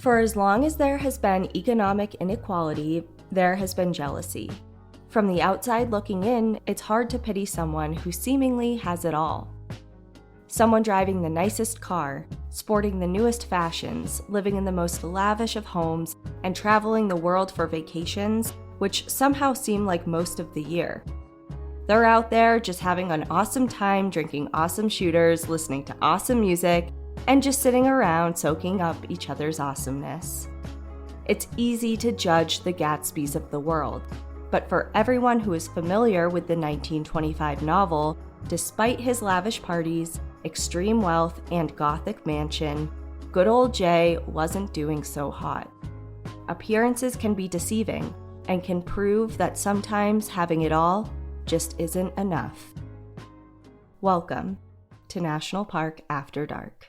For as long as there has been economic inequality, there has been jealousy. From the outside looking in, it's hard to pity someone who seemingly has it all. Someone driving the nicest car, sporting the newest fashions, living in the most lavish of homes, and traveling the world for vacations, which somehow seem like most of the year. They're out there just having an awesome time drinking awesome shooters, listening to awesome music, and just sitting around soaking up each other's awesomeness. It's easy to judge the Gatsbys of the world, but for everyone who is familiar with the 1925 novel, despite his lavish parties, extreme wealth, and gothic mansion, good old Jay wasn't doing so hot. Appearances can be deceiving and can prove that sometimes having it all just isn't enough. Welcome to National Park After Dark.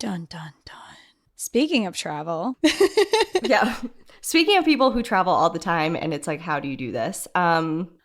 Dun, dun, dun. Speaking of travel. Yeah. Speaking of people who travel all the time, and it's like, how do you do this?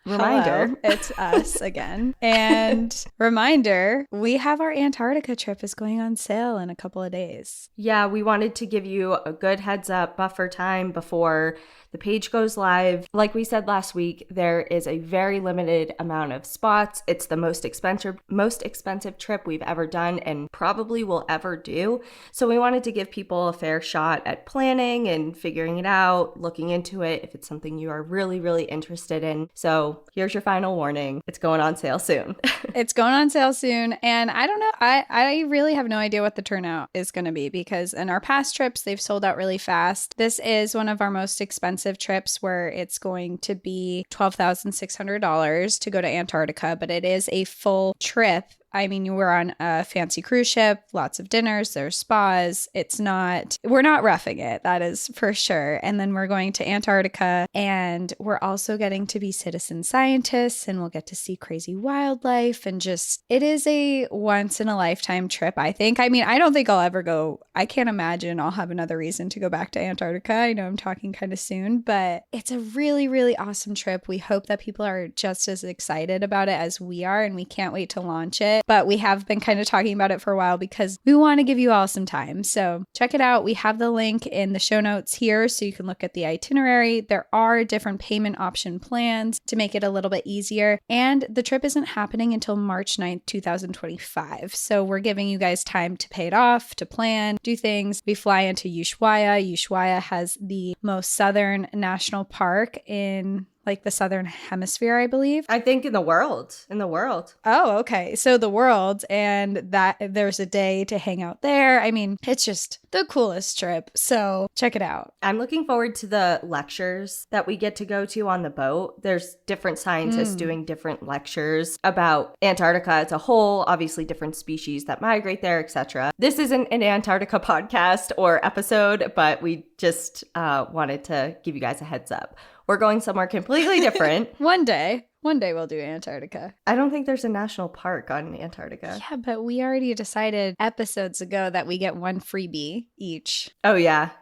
Reminder. Hello, it's us again. And reminder, we have our Antarctica trip is going on sale in a couple of days. Yeah, we wanted to give you a good heads up buffer time before the page goes live. Like we said last week, there is a very limited amount of spots. It's the most expensive trip we've ever done and probably will ever do. So we wanted to give people a fair shot at planning and figuring it out, looking into it if it's something you are really, really interested in. So here's your final warning. It's going on sale soon. It's going on sale soon. And I don't know, I really have no idea what the turnout is going to be because in our past trips, they've sold out really fast. This is one of our most expensive trips where it's going to be $12,600 to go to Antarctica, but it is a full trip. I mean, you were on a fancy cruise ship, lots of dinners, there's spas. We're not roughing it, that is for sure. And then we're going to Antarctica and we're also getting to be citizen scientists and we'll get to see crazy wildlife and it is a once in a lifetime trip, I think. I mean, I don't think I'll ever go. I can't imagine I'll have another reason to go back to Antarctica. I know I'm talking kind of soon, but it's a really, really awesome trip. We hope that people are just as excited about it as we are and we can't wait to launch it. But we have been kind of talking about it for a while because we want to give you all some time. So check it out. We have the link in the show notes here so you can look at the itinerary. There are different payment option plans to make it a little bit easier. And the trip isn't happening until March 9th, 2025. So we're giving you guys time to pay it off, to plan, do things. We fly into Ushuaia. Ushuaia has the most southern national park in like the southern hemisphere, I believe. I think in the world. Oh, okay. So the world, and that there's a day to hang out there. I mean, it's just the coolest trip. So check it out. I'm looking forward to the lectures that we get to go to on the boat. There's different scientists doing different lectures about Antarctica as a whole, obviously different species that migrate there, etc. This isn't an Antarctica podcast or episode, but we just wanted to give you guys a heads up. We're going somewhere completely different. One day we'll do Antarctica. I don't think there's a national park on Antarctica. Yeah, but we already decided episodes ago that we get one freebie each. Oh, yeah.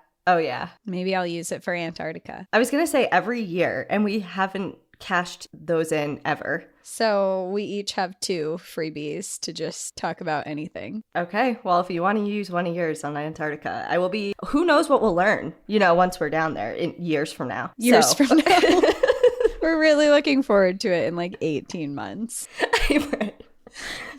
Maybe I'll use it for Antarctica. I was going to say every year, and we haven't cashed those in ever. So we each have 2 freebies to just talk about anything. Okay, well, if you want to use one of yours on Antarctica, I will be, who knows what we'll learn, once we're down there in years from now. From now. We're really looking forward to it in like 18 months.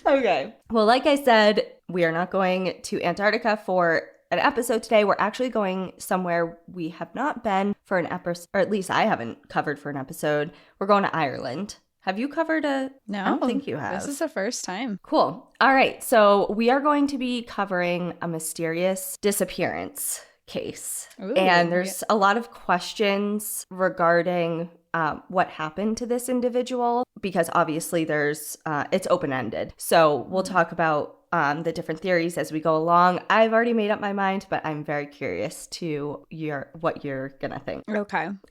Okay. Well, like I said, we are not going to Antarctica for an episode today. We're actually going somewhere we have not been for an episode, or at least I haven't covered for an episode. We're going to Ireland. Have you covered a? No, I don't think you have. This is the first time. Cool. All right. So we are going to be covering a mysterious disappearance case. Ooh, and there's a lot of questions regarding what happened to this individual because obviously it's open-ended. So we'll talk about the different theories as we go along. I've already made up my mind, but I'm very curious to what you're gonna think.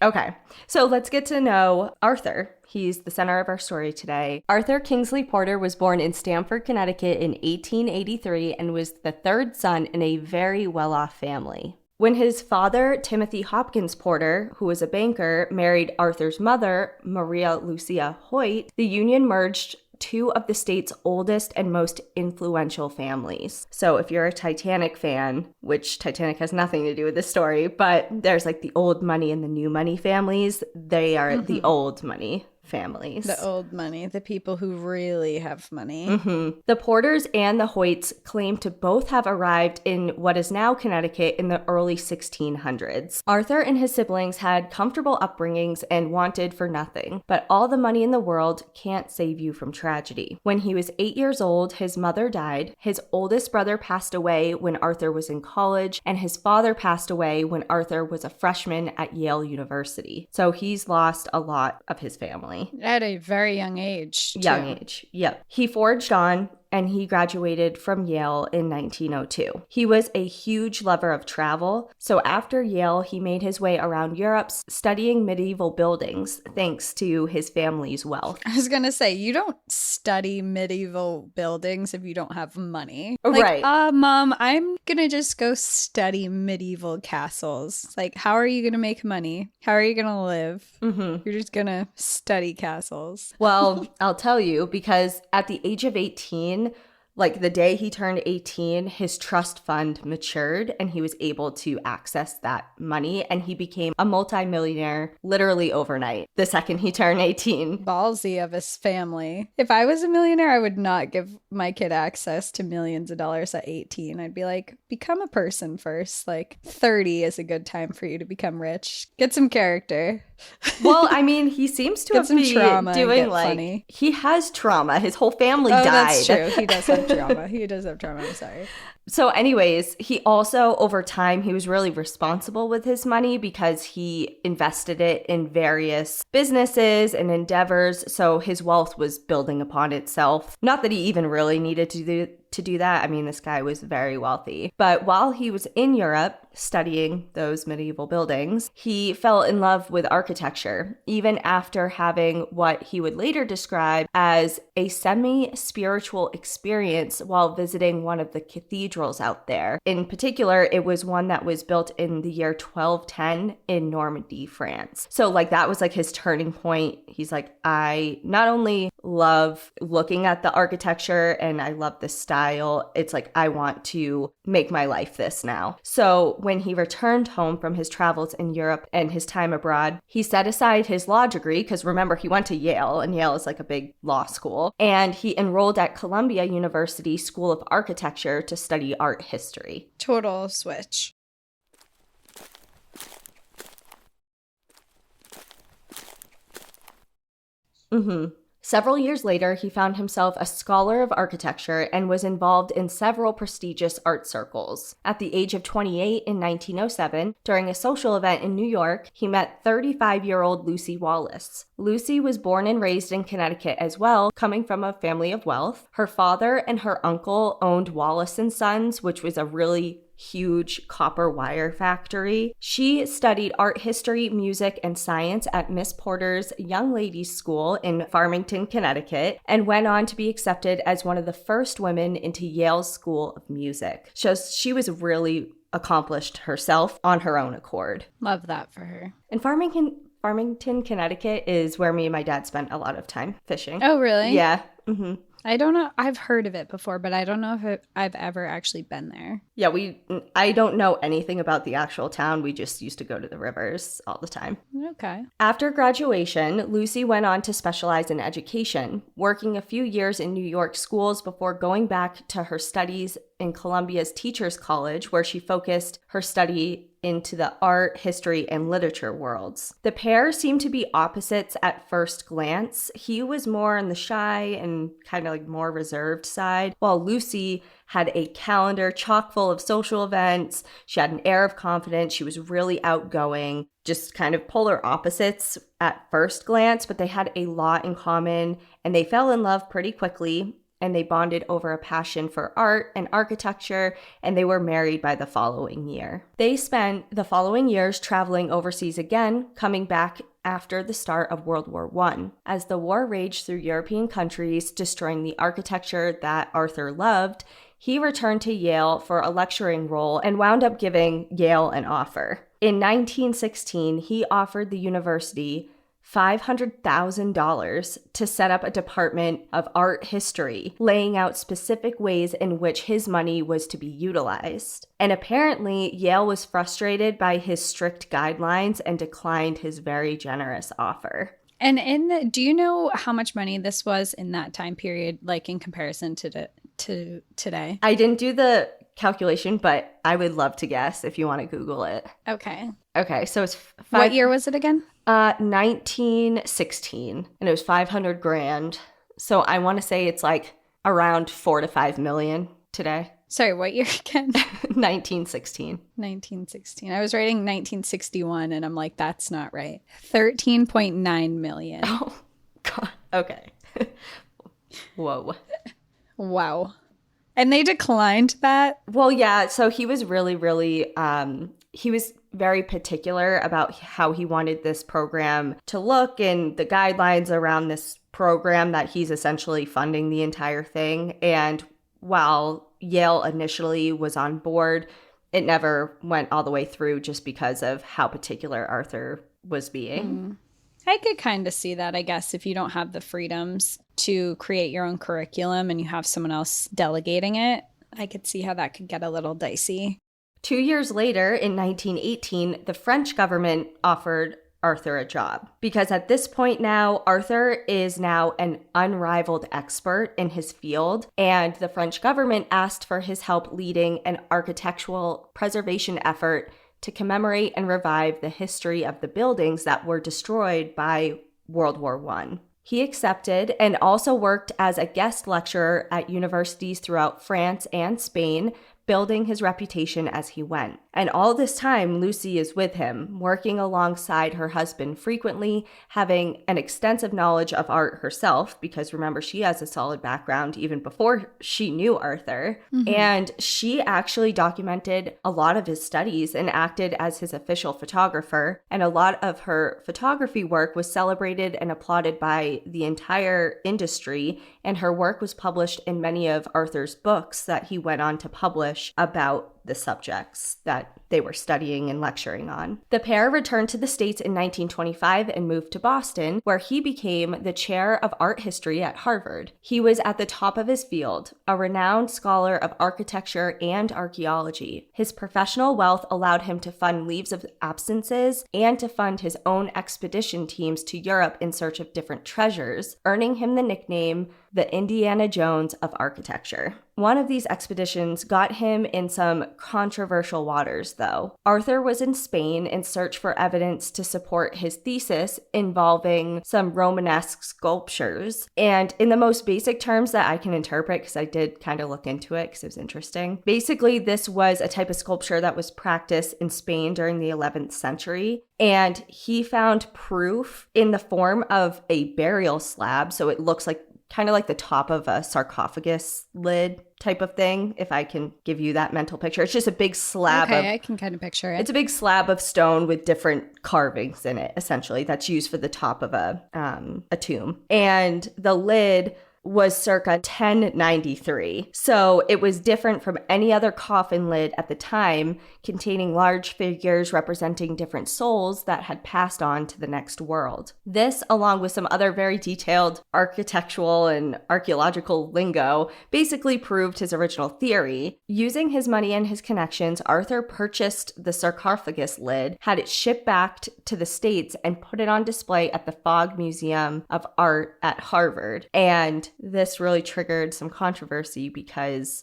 Okay, so let's get to know Arthur. He's the center of our story today. Arthur Kingsley Porter was born in Stamford, Connecticut in 1883 and was the third son in a very well-off family. When his father, Timothy Hopkins Porter, who was a banker, married Arthur's mother, Maria Lucia Hoyt, the union merged two of the state's oldest and most influential families. So if you're a Titanic fan, which Titanic has nothing to do with this story, but there's like the old money and the new money families, they are the old money families. The old money, the people who really have money. The Porters and the Hoyts claim to both have arrived in what is now Connecticut in the early 1600s. Arthur and his siblings had comfortable upbringings and wanted for nothing, but all the money in the world can't save you from tragedy. When he was 8 years old, his mother died, his oldest brother passed away when Arthur was in college, and his father passed away when Arthur was a freshman at Yale University. So he's lost a lot of his family. At a very young age. Young age, yep. He forged on and he graduated from Yale in 1902. He was a huge lover of travel, so after Yale, he made his way around Europe studying medieval buildings thanks to his family's wealth. I was gonna say, you don't study medieval buildings if you don't have money. Right. Mom, I'm gonna just go study medieval castles. Like, how are you gonna make money? How are you gonna live? You're just gonna study castles. Well, I'll tell you, because at the age of 18, like the day he turned 18, his trust fund matured and he was able to access that money and he became a multimillionaire literally overnight the second he turned 18. Ballsy of his family. If I was a millionaire, I would not give my kid access to millions of dollars at 18. I'd be like, become a person first. Like 30 is a good time for you to become rich. Get some character. Well, I mean, he seems to have been doing like funny. He has trauma. His whole family died. That's true. He does have trauma. He does have trauma. I'm sorry. So anyways, he also, over time, he was really responsible with his money because he invested it in various businesses and endeavors. So his wealth was building upon itself. Not that he even really needed to do that. I mean, this guy was very wealthy. But while he was in Europe studying those medieval buildings, he fell in love with architecture, even after having what he would later describe as a semi-spiritual experience while visiting one of the cathedrals out there. In particular, it was one that was built in the year 1210 in Normandy, France. So like that was like his turning point. He's like, I not only love looking at the architecture and I love the style, it's like I want to make my life this now. So when he returned home from his travels in Europe and his time abroad, he set aside his law degree, because remember, he went to Yale, and Yale is like a big law school, and he enrolled at Columbia University School of Architecture to study art history. Total switch. Several years later, he found himself a scholar of architecture and was involved in several prestigious art circles. At the age of 28 in 1907, during a social event in New York, he met 35-year-old Lucy Wallace. Lucy was born and raised in Connecticut as well, coming from a family of wealth. Her father and her uncle owned Wallace & Sons, which was a really huge copper wire factory. She studied art history, music, and science at Miss Porter's Young Ladies School in Farmington, Connecticut, and went on to be accepted as one of the first women into Yale's School of Music. So she was really accomplished herself on her own accord. Love that for her. And Farmington, Connecticut is where me and my dad spent a lot of time fishing. Oh, really? Yeah. I don't know. I've heard of it before, but I don't know if I've ever actually been there. Yeah, I don't know anything about the actual town. We just used to go to the rivers all the time. Okay. After graduation, Lucy went on to specialize in education, working a few years in New York schools before going back to her studies in Columbia's Teachers College, where she focused her study into the art, history, and literature worlds. The pair seemed to be opposites at first glance. He was more on the shy and kind of like more reserved side, while Lucy had a calendar chock full of social events. She had an air of confidence. She was really outgoing, just kind of polar opposites at first glance, but they had a lot in common and they fell in love pretty quickly. and they bonded over a passion for art and architecture, and they were married by the following year. They spent the following years traveling overseas again, coming back after the start of World War I. As the war raged through European countries, destroying the architecture that Arthur loved, he returned to Yale for a lecturing role and wound up giving Yale an offer. In 1916, he offered the university $500,000 to set up a department of art history, laying out specific ways in which his money was to be utilized. And apparently, Yale was frustrated by his strict guidelines and declined his very generous offer. And do you know how much money this was in that time period, like in comparison to today? I didn't do the calculation, but I would love to guess if you want to Google it. Okay. Okay, so it's what year was it again? 1916, and it was 500 grand. So I want to say it's like around 4 to 5 million today. Sorry, what year again? 1916. 1916. I was writing 1961, and I'm like, that's not right. 13.9 million. Oh, God. Okay. Whoa. Wow. And they declined that? Well, yeah. So he was really, he was very particular about how he wanted this program to look and the guidelines around this program that he's essentially funding the entire thing. And while Yale initially was on board, it never went all the way through just because of how particular Arthur was being. Mm. I could kind of see that, I guess, if you don't have the freedoms to create your own curriculum and you have someone else delegating it. I could see how that could get a little dicey. 2 years later, in 1918, the French government offered Arthur a job. Because at this point now, Arthur is now an unrivaled expert in his field, and the French government asked for his help leading an architectural preservation effort to commemorate and revive the history of the buildings that were destroyed by World War I. He accepted and also worked as a guest lecturer at universities throughout France and Spain, building his reputation as he went. And all this time, Lucy is with him, working alongside her husband frequently, having an extensive knowledge of art herself, because remember, she has a solid background even before she knew Arthur. Mm-hmm. And she actually documented a lot of his studies and acted as his official photographer. And a lot of her photography work was celebrated and applauded by the entire industry. And her work was published in many of Arthur's books that he went on to publish about the subjects that they were studying and lecturing on. The pair returned to the States in 1925 and moved to Boston, where he became the chair of art history at Harvard. He was at the top of his field, a renowned scholar of architecture and archaeology. His professional wealth allowed him to fund leaves of absences and to fund his own expedition teams to Europe in search of different treasures, earning him the nickname the Indiana Jones of architecture. One of these expeditions got him in some controversial waters, though. Arthur was in Spain in search for evidence to support his thesis involving some Romanesque sculptures. And in the most basic terms that I can interpret, because I did kind of look into it because it was interesting, basically this was a type of sculpture that was practiced in Spain during the 11th century. And he found proof in the form of a burial slab, so it looks like kind of like the top of a sarcophagus lid type of thing, if I can give you that mental picture. It's just a big slab of... Okay, I can kind of picture it. It's a big slab of stone with different carvings in it, essentially, that's used for the top of a tomb. And the lid was circa 1093. So it was different from any other coffin lid at the time, containing large figures representing different souls that had passed on to the next world. This, along with some other very detailed architectural and archaeological lingo, basically proved his original theory. Using his money and his connections, Arthur purchased the sarcophagus lid, had it shipped back to the States, and put it on display at the Fogg Museum of Art at Harvard. And this really triggered some controversy because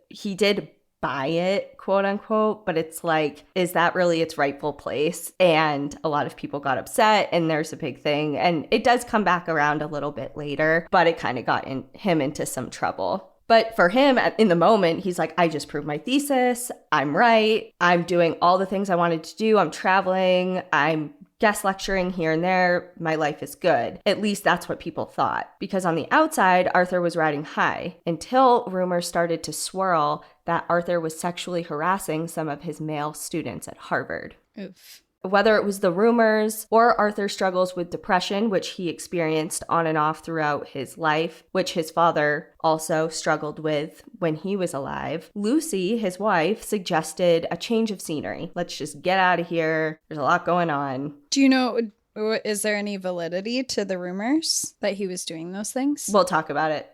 he did buy it, quote unquote, but it's like, is that really its rightful place? And a lot of people got upset, and there's a big thing. And it does come back around a little bit later, but it kind of got him into some trouble. But for him, in the moment, he's like, I just proved my thesis. I'm right. I'm doing all the things I wanted to do. I'm traveling. I'm guest lecturing here and there, my life is good. At least that's what people thought. Because on the outside, Arthur was riding high until rumors started to swirl that Arthur was sexually harassing some of his male students at Harvard. Oof. Whether it was the rumors or Arthur's struggles with depression, which he experienced on and off throughout his life, which his father also struggled with when he was alive, Lucy, his wife, suggested a change of scenery. Let's just get out of here. There's a lot going on. Do you know, is there any validity to the rumors that he was doing those things? We'll talk about it.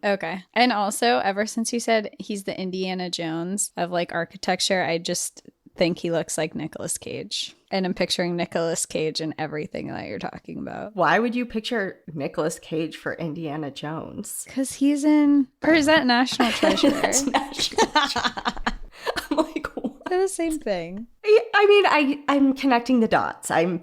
Okay. And also, ever since you said he's the Indiana Jones of like architecture, I just think he looks like Nicolas Cage. And I'm picturing Nicolas Cage in everything that you're talking about. Why would you picture Nicolas Cage for Indiana Jones? Because he's in, or is that National Treasure? That's National Treasure. I'm like, what? They're the same thing. I mean, I'm connecting the dots. I'm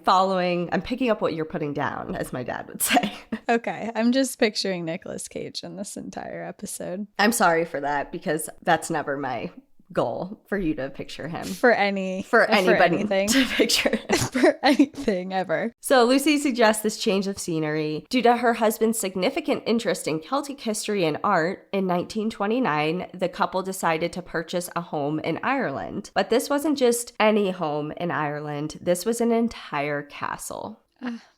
picking up what you're putting down, as my dad would say. Okay. I'm just picturing Nicolas Cage in this entire episode. I'm sorry for that, because that's never my goal, for you to picture him. For anybody to picture him. For anything ever. So Lucy suggests this change of scenery. Due to her husband's significant interest in Celtic history and art, in 1929, the couple decided to purchase a home in Ireland. But this wasn't just any home in Ireland. This was an entire castle.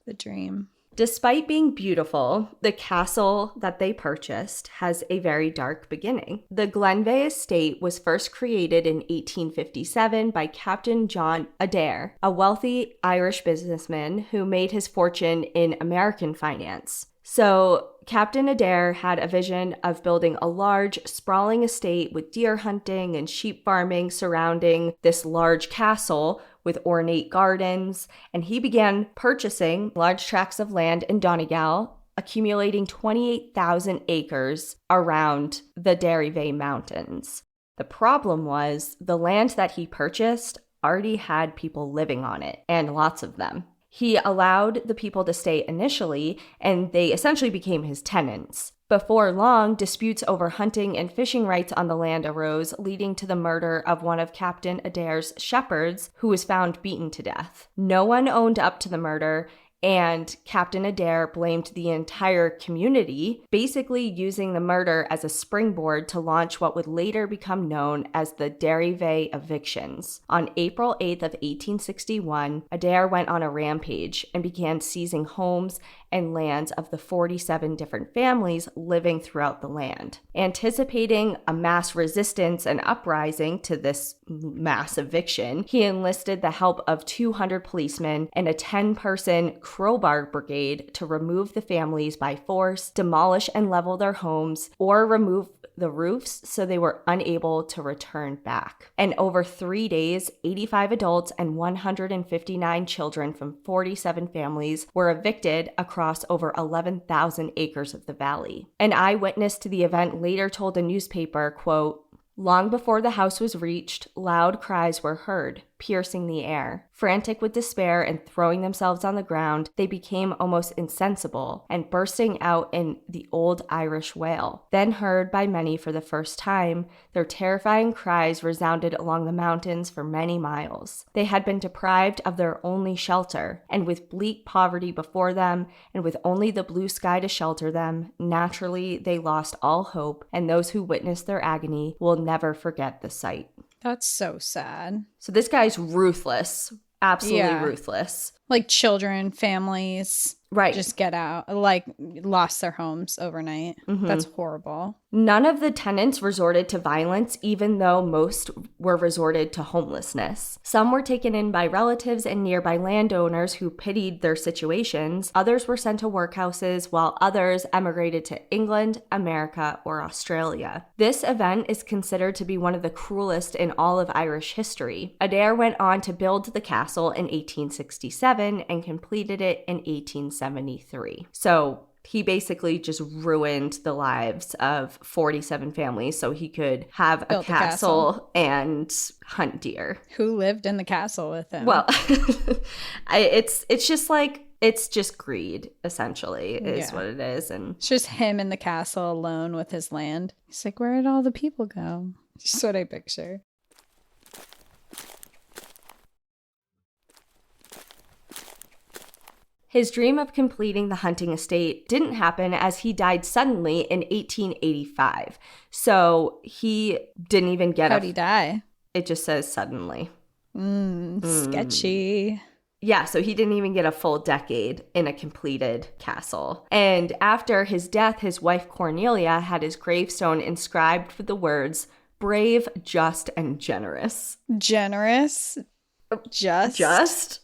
The dream. Despite being beautiful, the castle that they purchased has a very dark beginning. The Glenveagh estate was first created in 1857 by Captain John Adair, a wealthy Irish businessman who made his fortune in American finance. So Captain Adair had a vision of building a large, sprawling estate with deer hunting and sheep farming surrounding this large castle with ornate gardens, and he began purchasing large tracts of land in Donegal, accumulating 28,000 acres around the Derryveagh Mountains. The problem was the land that he purchased already had people living on it, and lots of them. He allowed the people to stay initially, and they essentially became his tenants. Before long, disputes over hunting and fishing rights on the land arose, leading to the murder of one of Captain Adair's shepherds, who was found beaten to death. No one owned up to the murder, and Captain Adair blamed the entire community, basically using the murder as a springboard to launch what would later become known as the Derryveagh evictions. On April 8th of 1861, Adair went on a rampage and began seizing homes and lands of the 47 different families living throughout the land. Anticipating a mass resistance and uprising to this mass eviction, he enlisted the help of 200 policemen and a 10-person crowbar brigade to remove the families by force, demolish and level their homes, or remove the roofs so they were unable to return back. And over 3 days, 85 adults and 159 children from 47 families were evicted across over 11,000 acres of the valley. An eyewitness to the event later told a newspaper, quote, "Long before the house was reached, loud cries were heard, piercing the air. Frantic with despair and throwing themselves on the ground, they became almost insensible and bursting out in the old Irish wail. Then heard by many for the first time, their terrifying cries resounded along the mountains for many miles. They had been deprived of their only shelter, and with bleak poverty before them, and with only the blue sky to shelter them, naturally they lost all hope, and those who witnessed their agony will never forget the sight." That's so sad. So this guy's ruthless. Absolutely ruthless. Like children, families, right, just get out, like lost their homes overnight. Mm-hmm. That's horrible. None of the tenants resorted to violence, even though most were resorted to homelessness. Some were taken in by relatives and nearby landowners who pitied their situations. Others were sent to workhouses, while others emigrated to England, America, or Australia. This event is considered to be one of the cruelest in all of Irish history. Adair went on to build the castle in 1867 and completed it in 1873. So he basically just ruined the lives of 47 families so he could have a castle and hunt deer. Who lived in the castle with him? Well, it's just like, it's just greed, essentially, is what it is. And it's just him in the castle alone with his land. He's like, where did all the people go? Just what I picture. His dream of completing the hunting estate didn't happen as he died suddenly in 1885. So he didn't even get How'd he die? It just says suddenly. Sketchy. Yeah, so he didn't even get a full decade in a completed castle. And after his death, his wife Cornelia had his gravestone inscribed with the words, "Brave, just, and generous." Generous? Just?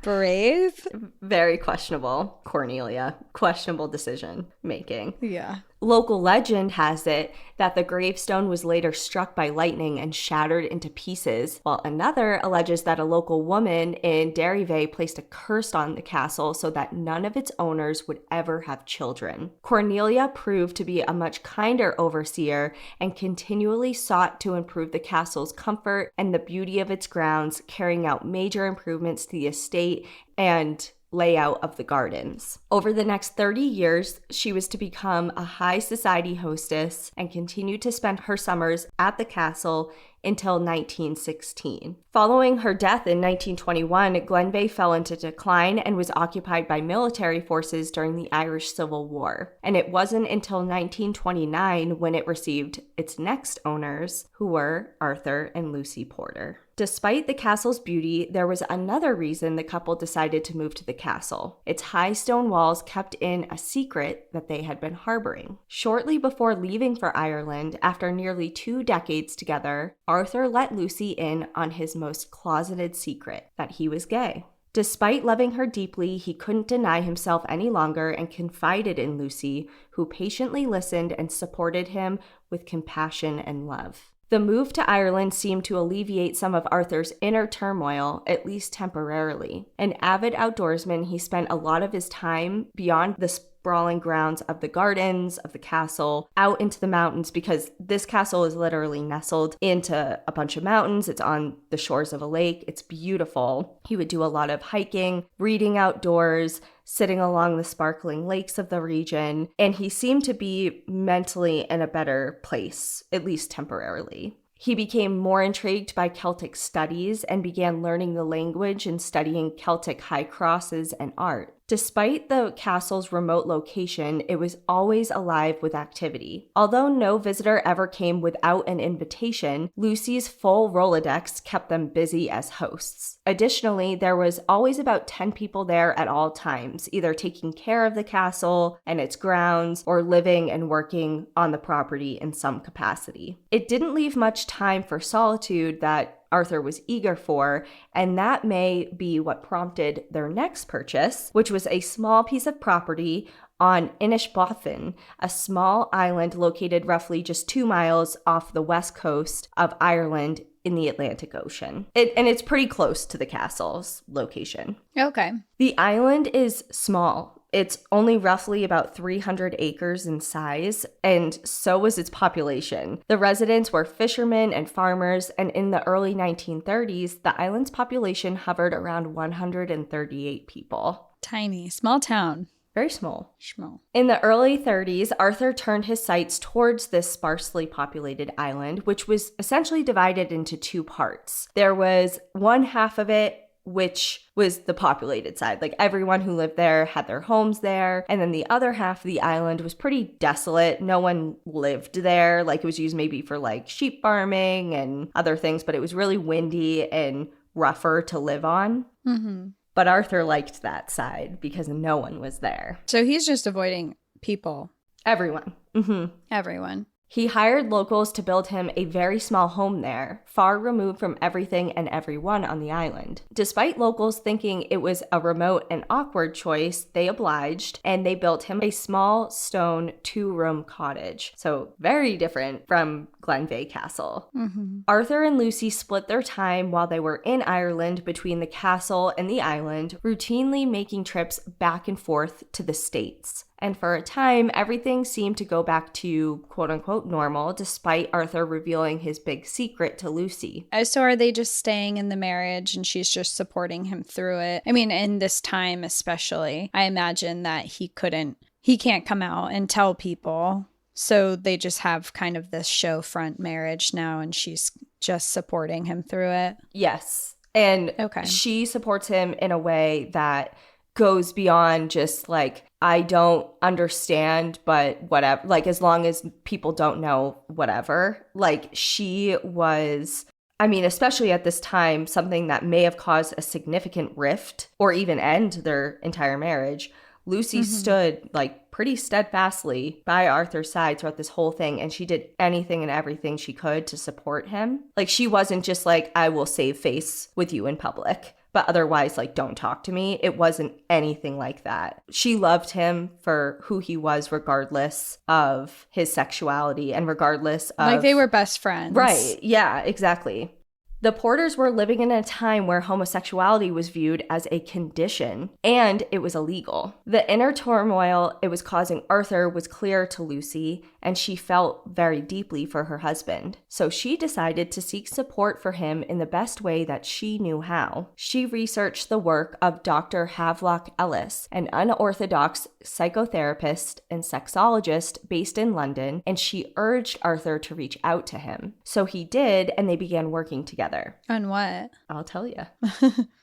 Brave? Very questionable, Cornelia. Questionable decision making. Yeah. Local legend has it that the gravestone was later struck by lightning and shattered into pieces, while another alleges that a local woman in Glenveagh placed a curse on the castle so that none of its owners would ever have children. Cornelia proved to be a much kinder overseer and continually sought to improve the castle's comfort and the beauty of its grounds, carrying out major improvements to the estate and layout of the gardens. Over the next 30 years, she was to become a high society hostess and continue to spend her summers at the castle until 1916. Following her death in 1921, Glenveagh fell into decline and was occupied by military forces during the Irish Civil War. And it wasn't until 1929 when it received its next owners, who were Arthur and Lucy Porter. Despite the castle's beauty, there was another reason the couple decided to move to the castle. Its high stone walls kept in a secret that they had been harboring. Shortly before leaving for Ireland, after nearly 2 decades together, Arthur let Lucy in on his most closeted secret, that he was gay. Despite loving her deeply, he couldn't deny himself any longer and confided in Lucy, who patiently listened and supported him with compassion and love. The move to Ireland seemed to alleviate some of Arthur's inner turmoil, at least temporarily. An avid outdoorsman, he spent a lot of his time beyond the sprawling grounds of the gardens of the castle out into the mountains, because this castle is literally nestled into a bunch of mountains. It's on the shores of a lake. It's beautiful. He would do a lot of hiking, reading outdoors, sitting along the sparkling lakes of the region, and he seemed to be mentally in a better place, at least temporarily. He became more intrigued by Celtic studies and began learning the language and studying Celtic high crosses and art. Despite the castle's remote location, it was always alive with activity. Although no visitor ever came without an invitation, Lucy's full Rolodex kept them busy as hosts. Additionally, there was always about 10 people there at all times, either taking care of the castle and its grounds or living and working on the property in some capacity. It didn't leave much time for solitude that Arthur was eager for, and that may be what prompted their next purchase, which was a small piece of property on Inishbofin, a small island located roughly just 2 miles off the west coast of Ireland in the Atlantic Ocean. And it's pretty close to the castle's location. Okay. The island is small. It's only roughly about 300 acres in size, and so was its population. The residents were fishermen and farmers, and in the early 1930s, the island's population hovered around 138 people. Tiny. Small town. Very small. Small. In the early 30s, Arthur turned his sights towards this sparsely populated island, which was essentially divided into 2 parts. There was one half of it which was the populated side. Like, everyone who lived there had their homes there. And then the other half of the island was pretty desolate. No one lived there. Like, it was used maybe for like sheep farming and other things, but it was really windy and rougher to live on. Mm-hmm. But Arthur liked that side because no one was there. So he's just avoiding people. Everyone. Mm-hmm. Everyone. He hired locals to build him a very small home there, far removed from everything and everyone on the island. Despite locals thinking it was a remote and awkward choice, they obliged, and they built him a small stone 2-room cottage. So very different from Glenveagh Castle. Mm-hmm. Arthur and Lucy split their time while they were in Ireland between the castle and the island, routinely making trips back and forth to the States. And for a time, everything seemed to go back to quote-unquote normal, despite Arthur revealing his big secret to Lucy. So are they just staying in the marriage and she's just supporting him through it? I mean, in this time especially, I imagine that he can't come out and tell people. So they just have kind of this show front marriage now, and she's just supporting him through it? Yes. And okay. She supports him in a way that goes beyond just like, I don't understand, but whatever. Like, as long as people don't know, whatever. Like, she was, I mean, especially at this time, something that may have caused a significant rift or even end their entire marriage. Lucy stood like pretty steadfastly by Arthur's side throughout this whole thing, and she did anything and everything she could to support him. Like, she wasn't just like, I will save face with you in public, but otherwise, like, don't talk to me. It wasn't anything like that. She loved him for who he was, regardless of his sexuality and regardless of... Like, they were best friends. Right. Yeah, exactly. The Porters were living in a time where homosexuality was viewed as a condition, and it was illegal. The inner turmoil it was causing Arthur was clear to Lucy, and she felt very deeply for her husband. So she decided to seek support for him in the best way that she knew how. She researched the work of Dr. Havelock Ellis, an unorthodox psychotherapist and sexologist based in London, and she urged Arthur to reach out to him. So he did, and they began working together. On what? I'll tell you.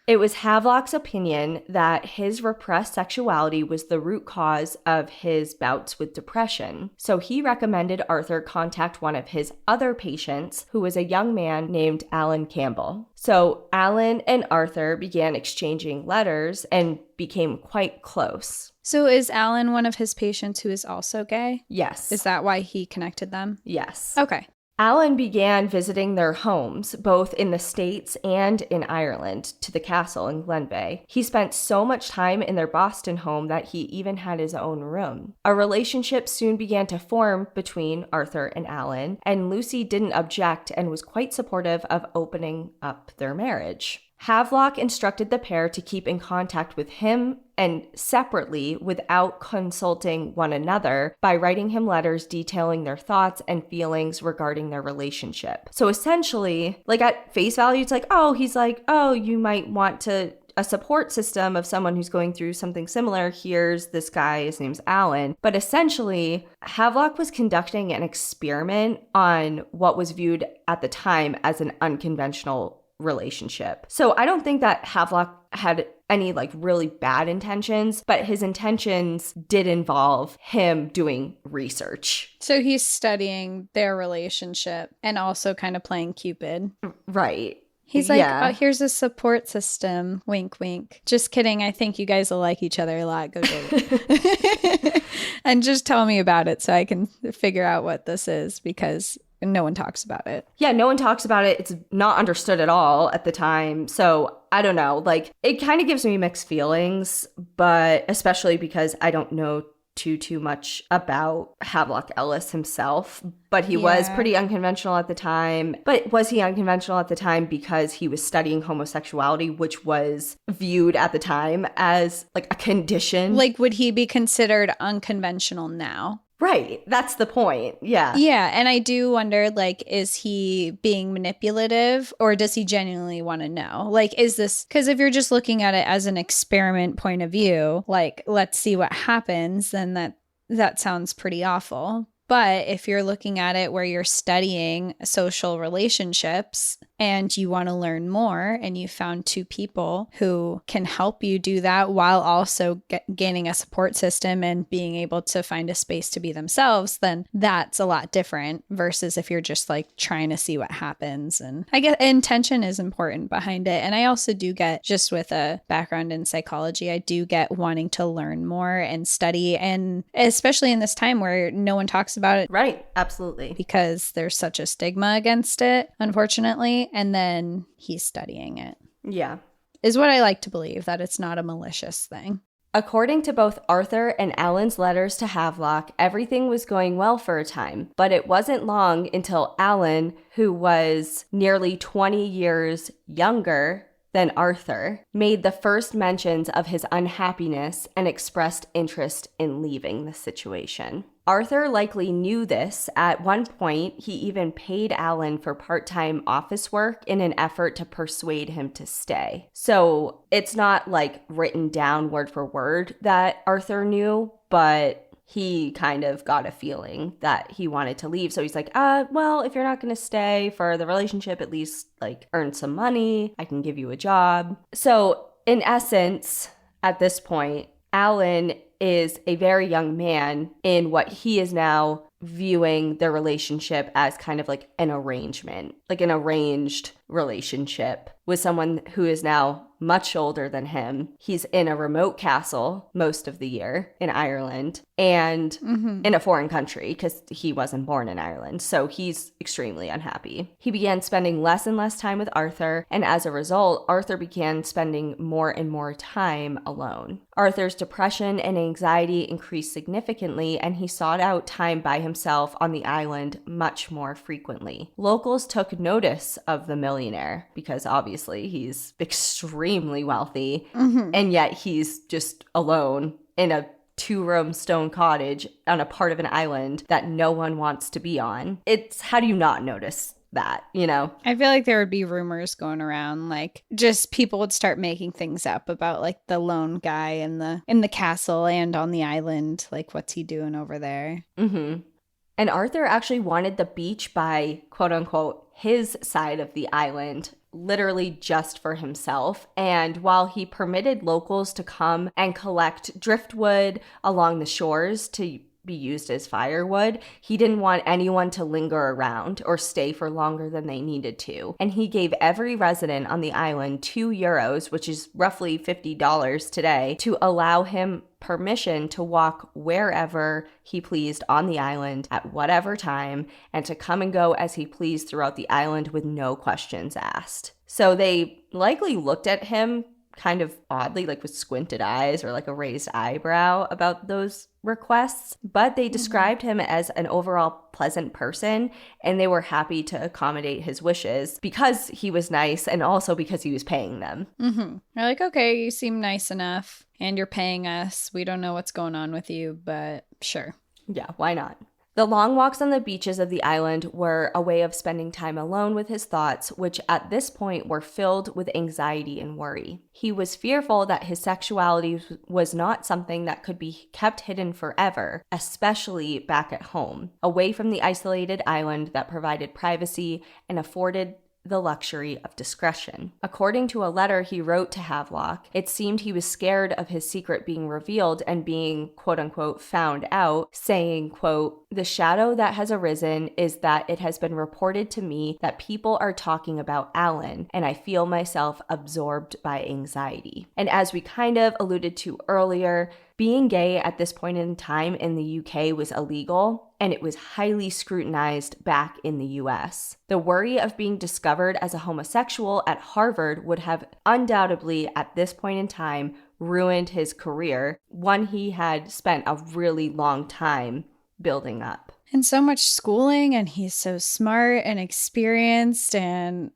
It was Havelock's opinion that his repressed sexuality was the root cause of his bouts with depression. So he recommended Arthur contact one of his other patients, who was a young man named Alan Campbell. So Alan and Arthur began exchanging letters and became quite close. So is Alan one of his patients who is also gay? Yes. Is that why he connected them? Yes. Okay. Alan began visiting their homes, both in the States and in Ireland, to the castle in Glenveagh. He spent so much time in their Boston home that he even had his own room. A relationship soon began to form between Arthur and Alan, and Lucy didn't object and was quite supportive of opening up their marriage. Havelock instructed the pair to keep in contact with him and separately without consulting one another by writing him letters detailing their thoughts and feelings regarding their relationship. So essentially, like at face value, it's like, oh, he's like, oh, you might want to a support system of someone who's going through something similar. Here's this guy, his name's Alan. But essentially, Havelock was conducting an experiment on what was viewed at the time as an unconventional relationship. So I don't think that Havelock had any like really bad intentions, but his intentions did involve him doing research. So he's studying their relationship and also kind of playing Cupid. Right. He's like, oh, here's a support system. Wink, wink. Just kidding. I think you guys will like each other a lot. Go date it. And just tell me about it so I can figure out what this is, because no one talks about it. Yeah, no one talks about it. It's not understood at all at the time. So I don't know. Like, it kind of gives me mixed feelings, but especially because I don't know too much about Havelock Ellis himself, but he was pretty unconventional at the time. But was he unconventional at the time because he was studying homosexuality, which was viewed at the time as like a condition? Like, would he be considered unconventional now? Right. That's the point. Yeah. Yeah. And I do wonder, like, is he being manipulative or does he genuinely want to know? Like, is this, because if you're just looking at it as an experiment point of view, like, let's see what happens, then that sounds pretty awful. But if you're looking at it where you're studying social relationships and you want to learn more and you found two people who can help you do that while also gaining a support system and being able to find a space to be themselves, then that's a lot different versus if you're just like trying to see what happens. And I guess intention is important behind it. And I also do get, just with a background in psychology, I do get wanting to learn more and study, and especially in this time where no one talks about it. Right. Absolutely. Because there's such a stigma against it, unfortunately. And then he's studying it. Yeah. Is what I like to believe, that it's not a malicious thing. According to both Arthur and Alan's letters to Havelock, everything was going well for a time, but it wasn't long until Alan, who was nearly 20 years younger than Arthur, made the first mentions of his unhappiness and expressed interest in leaving the situation. Arthur likely knew this. At one point, he even paid Alan for part-time office work in an effort to persuade him to stay. So it's not like written down word for word that Arthur knew, but he kind of got a feeling that he wanted to leave. So he's like, well, if you're not going to stay for the relationship, at least like earn some money. I can give you a job. So in essence, at this point, Alan is a very young man in what he is now viewing their relationship as kind of like an arrangement, like an arranged relationship with someone who is now much older than him. He's in a remote castle most of the year in Ireland and in a foreign country because he wasn't born in Ireland. So he's extremely unhappy. He began spending less and less time with Arthur, and as a result, Arthur began spending more and more time alone. Arthur's depression and anxiety increased significantly, and he sought out time by himself on the island much more frequently. Locals took notice of the millionaire because obviously he's extremely wealthy, and yet he's just alone in a 2-room stone cottage on a part of an island that no one wants to be on. It's, how do you not notice that, you know? I feel like there would be rumors going around, like just people would start making things up about like the lone guy in the castle and on the island. Like, what's he doing over there? And Arthur actually wanted the beach by, quote unquote, his side of the island, literally just for himself. And while he permitted locals to come and collect driftwood along the shores to be used as firewood, he didn't want anyone to linger around or stay for longer than they needed to. And he gave every resident on the island €2, which is roughly $50 today, to allow him permission to walk wherever he pleased on the island at whatever time and to come and go as he pleased throughout the island with no questions asked. So they likely looked at him kind of oddly, like with squinted eyes or like a raised eyebrow about those requests, but they described him as an overall pleasant person, and they were happy to accommodate his wishes because he was nice and also because he was paying them. They're like, okay, you seem nice enough and you're paying us. We don't know what's going on with you, but sure. Yeah, why not? The long walks on the beaches of the island were a way of spending time alone with his thoughts, which at this point were filled with anxiety and worry. He was fearful that his sexuality was not something that could be kept hidden forever, especially back at home, away from the isolated island that provided privacy and afforded the luxury of discretion. According to a letter he wrote to Havelock, it seemed he was scared of his secret being revealed and being, quote unquote, found out, saying, quote, "The shadow that has arisen is that it has been reported to me that people are talking about Alan, and I feel myself absorbed by anxiety." And as we kind of alluded to earlier, being gay at this point in time in the UK was illegal, and it was highly scrutinized back in the US. The worry of being discovered as a homosexual at Harvard would have undoubtedly, at this point in time, ruined his career, one he had spent a really long time building up. And so much schooling, and he's so smart and experienced, and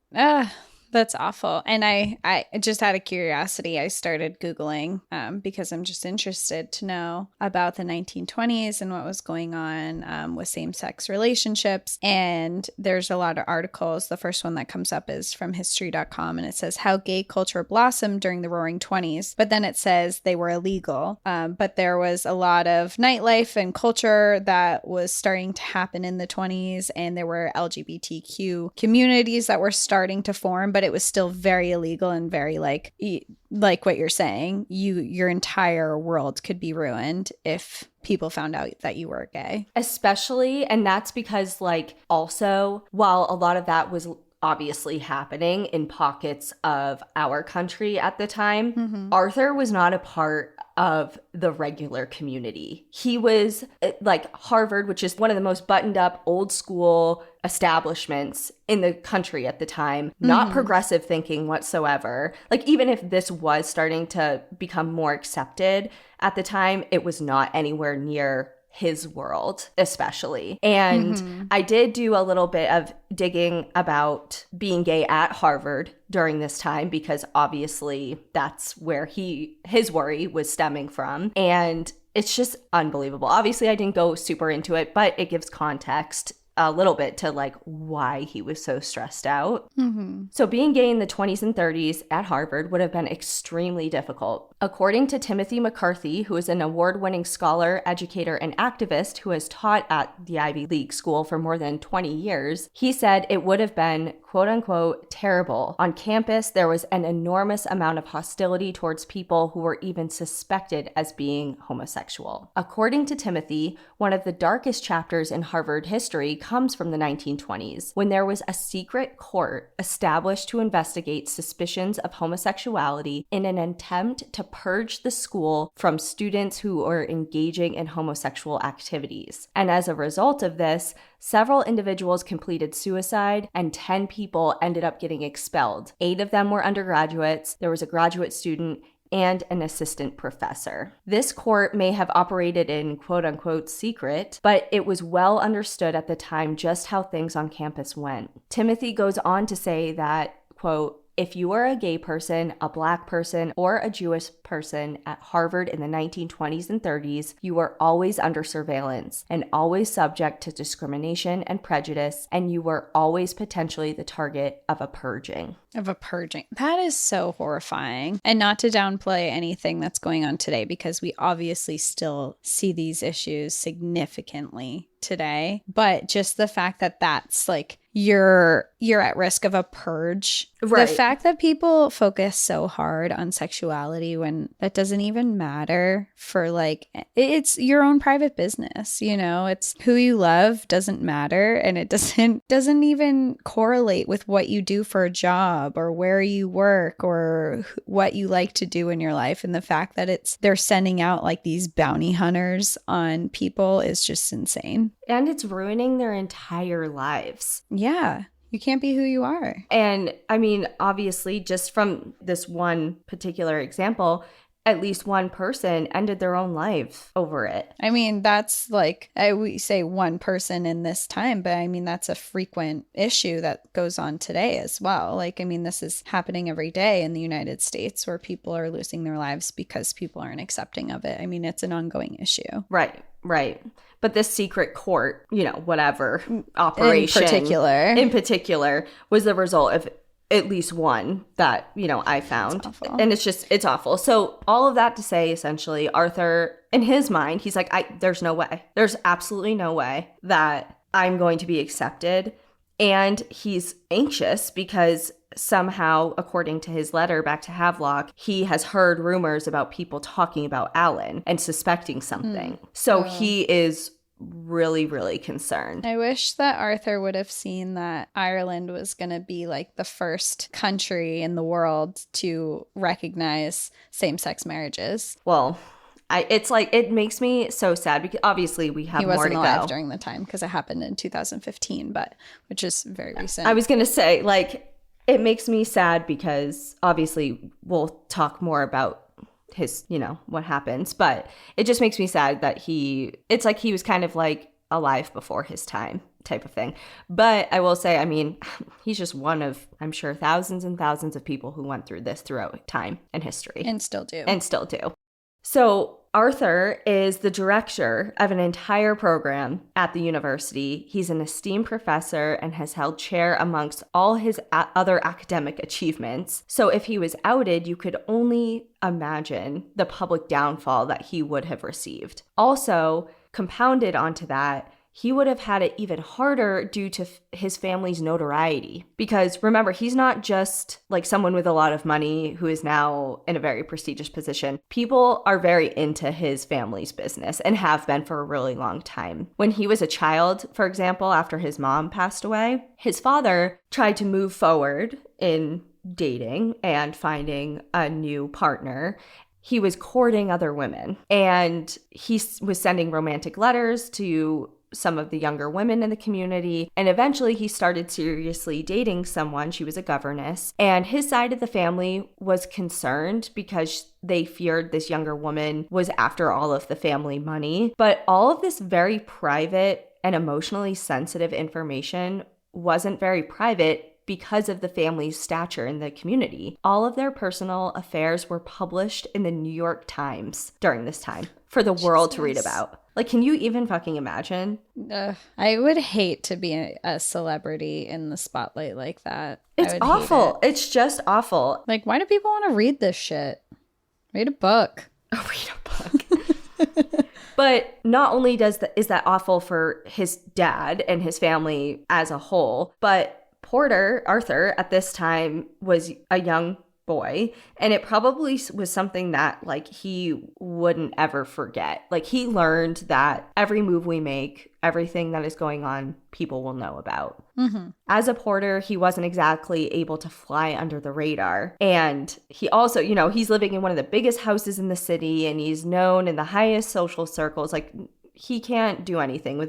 that's awful. And I just out of curiosity, I started Googling because I'm just interested to know about the 1920s and what was going on with same-sex relationships. And there's a lot of articles. The first one that comes up is from history.com, and it says how gay culture blossomed during the Roaring 20s. But then it says they were illegal. But there was a lot of nightlife and culture that was starting to happen in the 20s, and there were LGBTQ communities that were starting to form, but it was still very illegal and very like what you're saying, your entire world could be ruined if people found out that you were gay. Especially, and that's because like also while a lot of that was obviously happening in pockets of our country at the time, Arthur was not a part of the regular community. He was like Harvard, which is one of the most buttoned up old school establishments in the country at the time, not progressive thinking whatsoever. Like even if this was starting to become more accepted at the time, it was not anywhere near his world, especially. And I did do a little bit of digging about being gay at Harvard during this time because obviously that's where his worry was stemming from. And it's just unbelievable. Obviously, I didn't go super into it, but it gives context a little bit to like why he was so stressed out. Mm-hmm. So being gay in the 20s and 30s at Harvard would have been extremely difficult. According to Timothy McCarthy, who is an award-winning scholar, educator, and activist who has taught at the Ivy League school for more than 20 years, he said it would have been, quote unquote, terrible. On campus, there was an enormous amount of hostility towards people who were even suspected as being homosexual. According to Timothy, one of the darkest chapters in Harvard history comes from the 1920s, when there was a secret court established to investigate suspicions of homosexuality in an attempt to purge the school from students who were engaging in homosexual activities. And as a result of this, several individuals completed suicide and 10 people ended up getting expelled. 8 of them were undergraduates, there was a graduate student, and an assistant professor. This court may have operated in quote-unquote secret, but it was well understood at the time just how things on campus went. Timothy goes on to say that, quote, if you are a gay person, a Black person, or a Jewish person at Harvard in the 1920s and 30s, you were always under surveillance and always subject to discrimination and prejudice, and you were always potentially the target of a purging. That is so horrifying. And not to downplay anything that's going on today, because we obviously still see these issues significantly today. But just the fact that that's like, you're at risk of a purge. Right. The fact that people focus so hard on sexuality when that doesn't even matter for like, it's your own private business, you know, it's who you love doesn't matter. And it doesn't even correlate with what you do for a job or where you work or what you like to do in your life. And the fact that they're sending out like these bounty hunters on people is just insane. And it's ruining their entire lives. Yeah. You can't be who you are. And I mean, obviously, just from this one particular example, at least one person ended their own life over it. I mean, that's like, we say one person in this time, but I mean, that's a frequent issue that goes on today as well. Like, I mean, this is happening every day in the United States where people are losing their lives because people aren't accepting of it. I mean, it's an ongoing issue. Right. But this secret court, you know, whatever operation in particular was the result of at least one that, you know, I found. And it's awful. So all of that to say, essentially, Arthur, in his mind, he's like, there's no way. There's absolutely no way that I'm going to be accepted. And he's anxious because somehow, according to his letter back to Havelock, he has heard rumors about people talking about Alan and suspecting something. So he is really, really concerned. I wish that Arthur would have seen that Ireland was going to be like the first country in the world to recognize same-sex marriages. Well, it's like, it makes me so sad because obviously we have more to go. He wasn't alive during the time because it happened in 2015, but which is very recent. I was going to say, like, it makes me sad because obviously we'll talk more about his, you know, what happens, but it just makes me sad that it's like he was kind of like alive before his time type of thing. But I will say, I mean, he's just one of, I'm sure, thousands and thousands of people who went through this throughout time and history. And still do. So Arthur is the director of an entire program at the university. He's an esteemed professor and has held chair amongst all his other academic achievements. So if he was outed, you could only imagine the public downfall that he would have received. Also, compounded onto that, he would have had it even harder due to his family's notoriety. Because remember, he's not just like someone with a lot of money who is now in a very prestigious position. People are very into his family's business and have been for a really long time. When he was a child, for example, after his mom passed away, his father tried to move forward in dating and finding a new partner. He was courting other women and he was sending romantic letters to some of the younger women in the community. And eventually he started seriously dating someone. She was a governess. And his side of the family was concerned because they feared this younger woman was after all of the family money. But all of this very private and emotionally sensitive information wasn't very private. because of the family's stature in the community. All of their personal affairs were published in the New York Times during this time for the world to read about. Like, can you even fucking imagine? I would hate to be a celebrity in the spotlight like that. It's awful. It's just awful. Like, why do people want to read this shit? Read a book. Oh, read a book. But not only is that awful for his dad and his family as a whole, but Arthur, at this time was a young boy, and it probably was something that like he wouldn't ever forget. Like, he learned that every move we make, everything that is going on, people will know about. Mm-hmm. As a porter, he wasn't exactly able to fly under the radar. And he also, he's living in one of the biggest houses in the city, and he's known in the highest social circles. Like, he can't do anything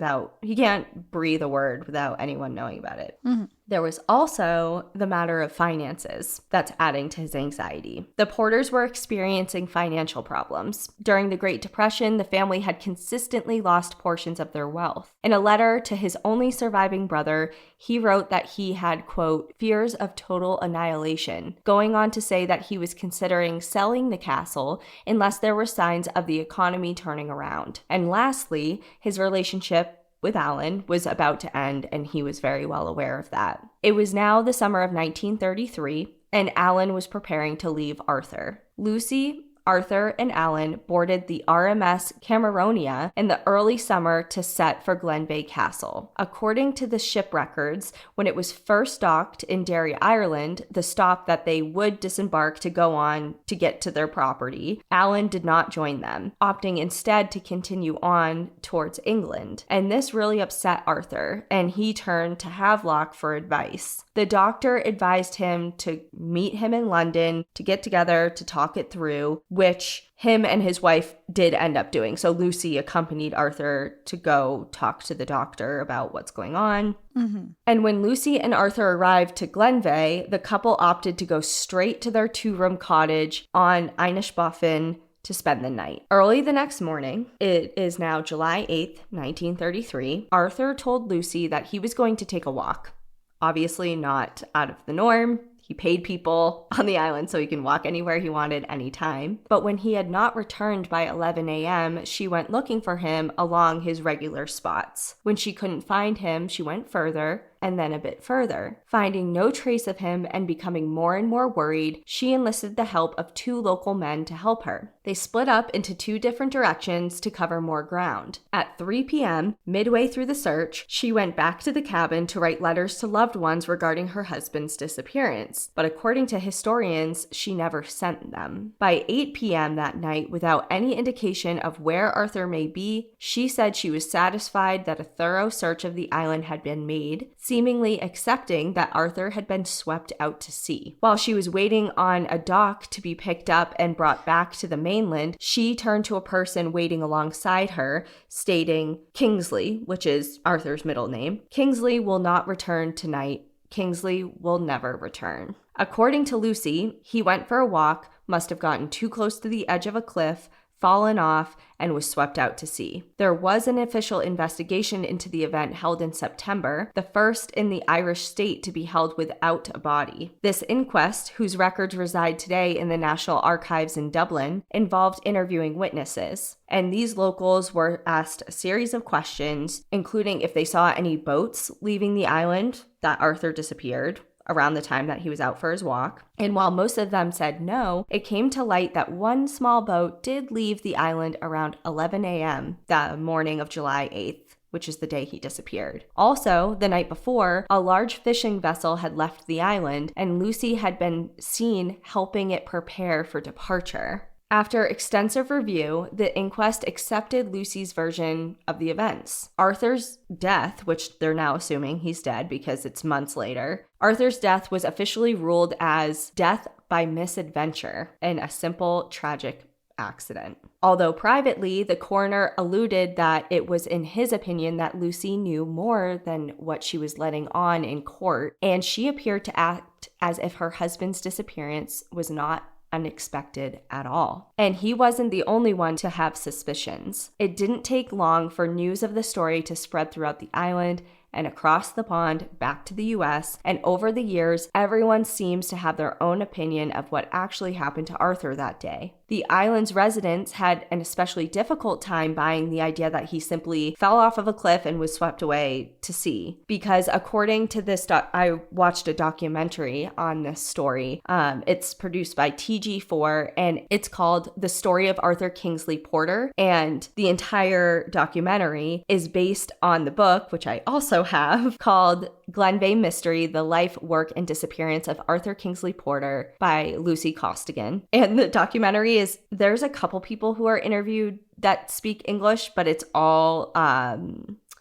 he can't breathe a word without anyone knowing about it. Mm-hmm. There was also the matter of finances that's adding to his anxiety. The Porters were experiencing financial problems. During the Great Depression, the family had consistently lost portions of their wealth. In a letter to his only surviving brother, he wrote that he had, quote, fears of total annihilation, going on to say that he was considering selling the castle unless there were signs of the economy turning around. And lastly, his relationship with Alan was about to end, and he was very well aware of that. It was now the summer of 1933, and Alan was preparing to leave Arthur. Lucy, Arthur, and Alan boarded the RMS Cameronia in the early summer to set for Glenveagh Castle. According to the ship records, when it was first docked in Derry, Ireland, the stop that they would disembark to go on to get to their property, Alan did not join them, opting instead to continue on towards England. And this really upset Arthur, and he turned to Havelock for advice. The doctor advised him to meet him in London to get together to talk it through, which him and his wife did end up doing. So Lucy accompanied Arthur to go talk to the doctor about what's going on. Mm-hmm. And when Lucy and Arthur arrived to Glenveagh, the couple opted to go straight to their 2-room cottage on Inishbofin to spend the night. Early the next morning, it is now July 8th, 1933, Arthur told Lucy that he was going to take a walk. Obviously not out of the norm. He paid people on the island so he can walk anywhere he wanted anytime. But when he had not returned by 11 a.m., she went looking for him along his regular spots. When she couldn't find him, she went further and then a bit further. Finding no trace of him and becoming more and more worried, she enlisted the help of 2 local men to help her. They split up into 2 different directions to cover more ground. At 3 p.m., midway through the search, she went back to the cabin to write letters to loved ones regarding her husband's disappearance. But according to historians, she never sent them. By 8 p.m. that night, without any indication of where Arthur may be, she said she was satisfied that a thorough search of the island had been made, seemingly accepting that Arthur had been swept out to sea. While she was waiting on a dock to be picked up and brought back to the mainland, she turned to a person waiting alongside her, stating, "Kingsley," which is Arthur's middle name, "Kingsley will not return tonight. Kingsley will never return." According to Lucy, he went for a walk, must have gotten too close to the edge of a cliff, fallen off, and was swept out to sea. There was an official investigation into the event held in September, the first in the Irish state to be held without a body. This inquest, whose records reside today in the National Archives in Dublin, involved interviewing witnesses. And these locals were asked a series of questions, including if they saw any boats leaving the island that Arthur disappeared around the time that he was out for his walk. And while most of them said no, it came to light that one small boat did leave the island around 11 a.m. the morning of July 8th, which is the day he disappeared. Also, the night before, a large fishing vessel had left the island, and Lucy had been seen helping it prepare for departure. After extensive review, the inquest accepted Lucy's version of the events. Arthur's death, which they're now assuming he's dead because it's months later, Arthur's death was officially ruled as death by misadventure and a simple, tragic accident. Although privately, the coroner alluded that it was in his opinion that Lucy knew more than what she was letting on in court, and she appeared to act as if her husband's disappearance was not unexpected at all. And he wasn't the only one to have suspicions. It didn't take long for news of the story to spread throughout the island, and across the pond back to the US. And over the years, everyone seems to have their own opinion of what actually happened to Arthur that day. The island's residents had an especially difficult time buying the idea that he simply fell off of a cliff and was swept away to sea. Because according to this, I watched a documentary on this story. It's produced by TG4, and it's called The Story of Arthur Kingsley Porter. And the entire documentary is based on the book, which I also have, called Glenveagh Mystery, The Life, Work, and Disappearance of Arthur Kingsley Porter by Lucy Costigan. And the documentary there's a couple people who are interviewed that speak English, but it's all,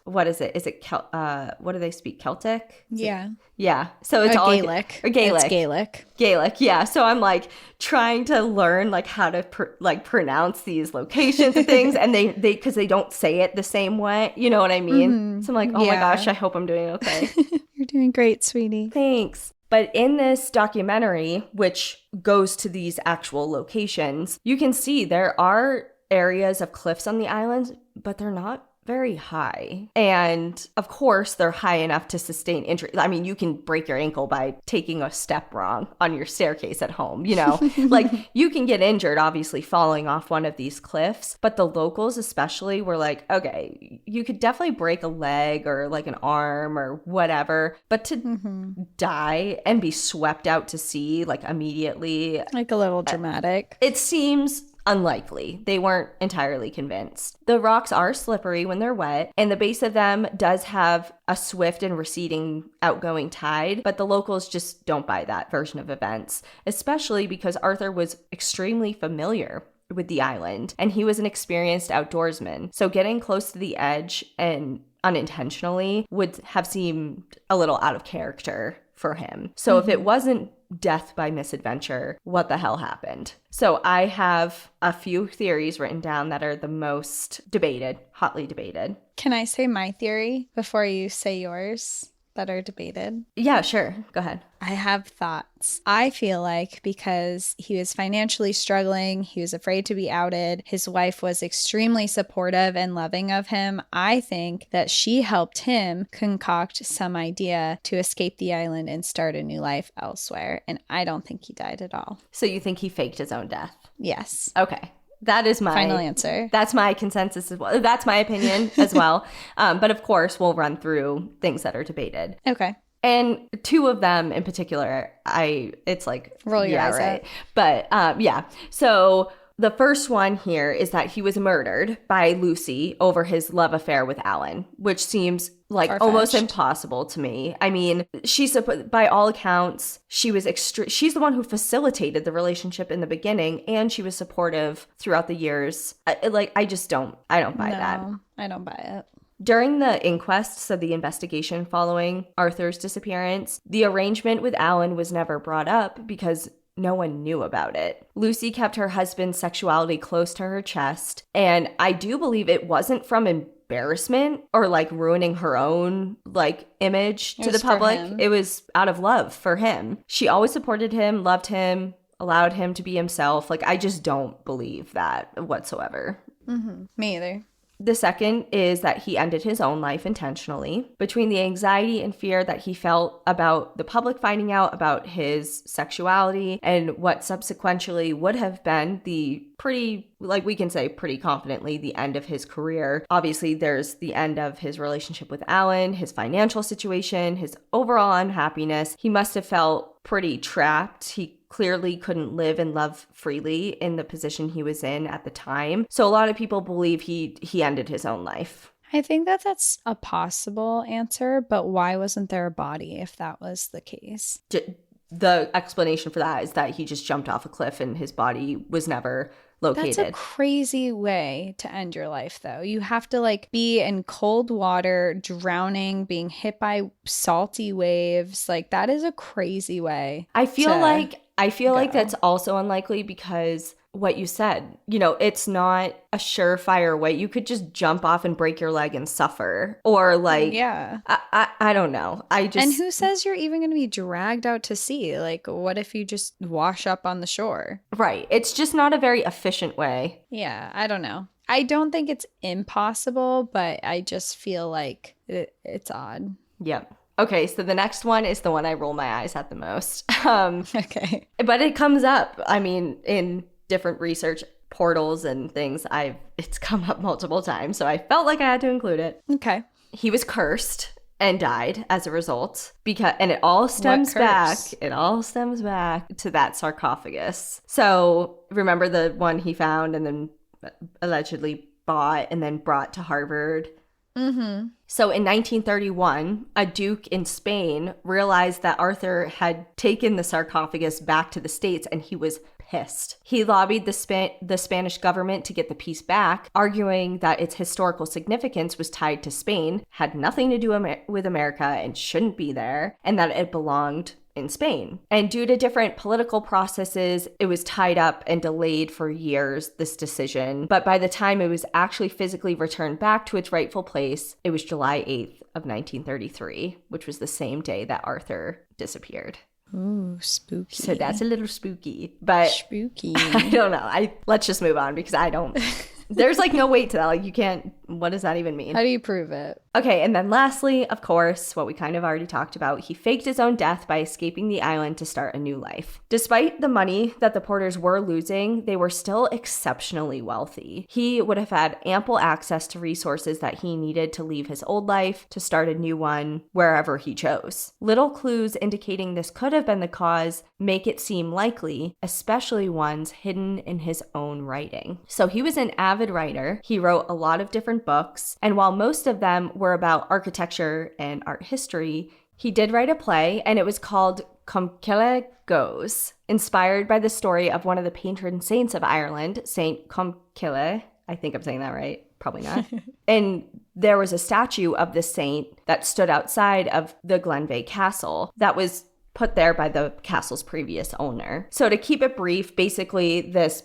what is it? Is it, what do they speak? Celtic? Yeah. Yeah. So it's all Gaelic. Or Gaelic. It's Gaelic. Gaelic. Yeah. So I'm like trying to learn like how to pronounce these locations and things. And they, cause they don't say it the same way. You know what I mean? Mm-hmm. So I'm like, oh my gosh, I hope I'm doing okay. You're doing great, sweetie. Thanks. But in this documentary, which goes to these actual locations, you can see there are areas of cliffs on the island, but they're not very high. And of course, they're high enough to sustain injury. I mean, you can break your ankle by taking a step wrong on your staircase at home, you know? Like, you can get injured, obviously, falling off one of these cliffs. But the locals especially were like, okay, you could definitely break a leg or like an arm or whatever. But to die and be swept out to sea, like immediately. Like a little dramatic. It seems unlikely. They weren't entirely convinced. The rocks are slippery when they're wet, and the base of them does have a swift and receding outgoing tide, but the locals just don't buy that version of events, especially because Arthur was extremely familiar with the island, and he was an experienced outdoorsman. So getting close to the edge and unintentionally would have seemed a little out of character for him. So if it wasn't death by misadventure, what the hell happened? So I have a few theories written down that are the most debated, hotly debated. Can I say my theory before you say yours that are debated? Yeah, sure. Go ahead. I have thoughts. I feel like because he was financially struggling, he was afraid to be outed, his wife was extremely supportive and loving of him, I think that she helped him concoct some idea to escape the island and start a new life elsewhere. And I don't think he died at all. So you think he faked his own death? Yes. Okay. That is my final answer. That's my consensus as well. That's my opinion as well. But of course, we'll run through things that are debated. Okay. And two of them in particular, it's like, roll your eyes right. up. But yeah. So the first one here is that he was murdered by Lucy over his love affair with Alan, which seems like far-fetched. Almost impossible to me. I mean, by all accounts, she's the one who facilitated the relationship in the beginning, and she was supportive throughout the years. I don't buy that. I don't buy it. During the inquest, so the investigation following Arthur's disappearance, the arrangement with Alan was never brought up because no one knew about it. Lucy kept her husband's sexuality close to her chest, and I do believe it wasn't from embarrassment or like ruining her own like image to the public. It was out of love for him. She always supported him, loved him, allowed him to be himself. Like, I just don't believe that whatsoever. Me either. The second is that he ended his own life intentionally. Between the anxiety and fear that he felt about the public finding out about his sexuality and what subsequently would have been the we can say pretty confidently, the end of his career. Obviously, there's the end of his relationship with Alan, his financial situation, his overall unhappiness. He must have felt pretty trapped. He clearly couldn't live and love freely in the position he was in at the time. So a lot of people believe he ended his own life. I think that's a possible answer, but why wasn't there a body if that was the case? The explanation for that is that he just jumped off a cliff and his body was never located. That's a crazy way to end your life, though. You have to like be in cold water, drowning, being hit by salty waves. Like, that is a crazy way. I feel like that's also unlikely because what you said, it's not a surefire way. You could just jump off and break your leg and suffer, or like, yeah, I don't know. And who says you're even going to be dragged out to sea? Like, what if you just wash up on the shore? Right. It's just not a very efficient way. Yeah, I don't know. I don't think it's impossible, but I just feel like it's odd. Yep. Okay, so the next one is the one I roll my eyes at the most. Okay. But it comes up, I mean, in different research portals and things, it's come up multiple times, so I felt like I had to include it. Okay. He was cursed and died as a result, and it all stems back to that sarcophagus. So remember the one he found and then allegedly bought and then brought to Harvard? Mm-hmm. So in 1931, a duke in Spain realized that Arthur had taken the sarcophagus back to the States, and he was pissed. He lobbied the Spanish government to get the piece back, arguing that its historical significance was tied to Spain, had nothing to do with America, and shouldn't be there, and that it belonged in Spain. And due to different political processes, it was tied up and delayed for years, this decision. But by the time it was actually physically returned back to its rightful place, it was July 8th of 1933, which was the same day that Arthur disappeared. Ooh, spooky. So that's a little spooky, but spooky. I don't know. Let's just move on because I don't. There's like no weight to that. Like you can't. What does that even mean? How do you prove it? Okay, and then lastly, of course, what we kind of already talked about, he faked his own death by escaping the island to start a new life. Despite the money that the Porters were losing, they were still exceptionally wealthy. He would have had ample access to resources that he needed to leave his old life to start a new one wherever he chose. Little clues indicating this could have been the cause make it seem likely, especially ones hidden in his own writing. So he was an avid writer. He wrote a lot of different books, and while most of them were about architecture and art history, he did write a play, and it was called Cumkille Goes, inspired by the story of one of the patron saints of Ireland, Saint Cumkille. I think I'm saying that right. Probably not. And there was a statue of this saint that stood outside of the Glenveagh castle that was put there by the castle's previous owner. So to keep it brief, basically this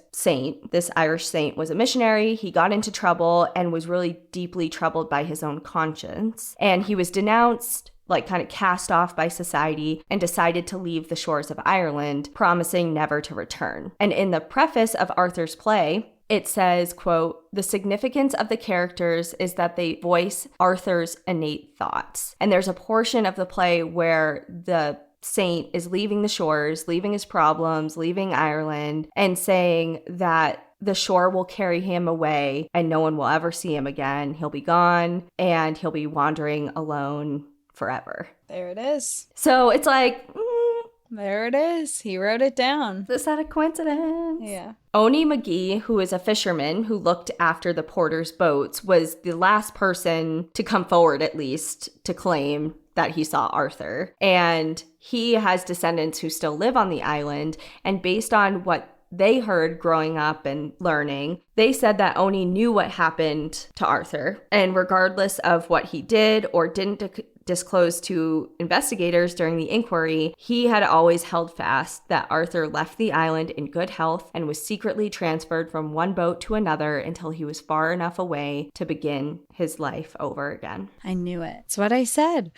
Irish saint, was a missionary. He got into trouble and was really deeply troubled by his own conscience. And he was denounced, like kind of cast off by society, and decided to leave the shores of Ireland, promising never to return. And in the preface of Arthur's play, it says, quote, "The significance of the characters is that they voice Arthur's innate thoughts." And there's a portion of the play where the saint is leaving the shores, leaving his problems, leaving Ireland, and saying that the shore will carry him away and no one will ever see him again. He'll be gone and he'll be wandering alone forever. There it is. So it's like, there it is. He wrote it down. Is that a coincidence? Yeah. Oni McGee, who is a fisherman who looked after the Porters' boats, was the last person to come forward, at least, to claim that he saw Arthur. And he has descendants who still live on the island. And based on what they heard growing up and learning, they said that Oni knew what happened to Arthur. And regardless of what he did or didn't disclose to investigators during the inquiry, he had always held fast that Arthur left the island in good health and was secretly transferred from one boat to another until he was far enough away to begin his life over again. I knew it. It's what I said.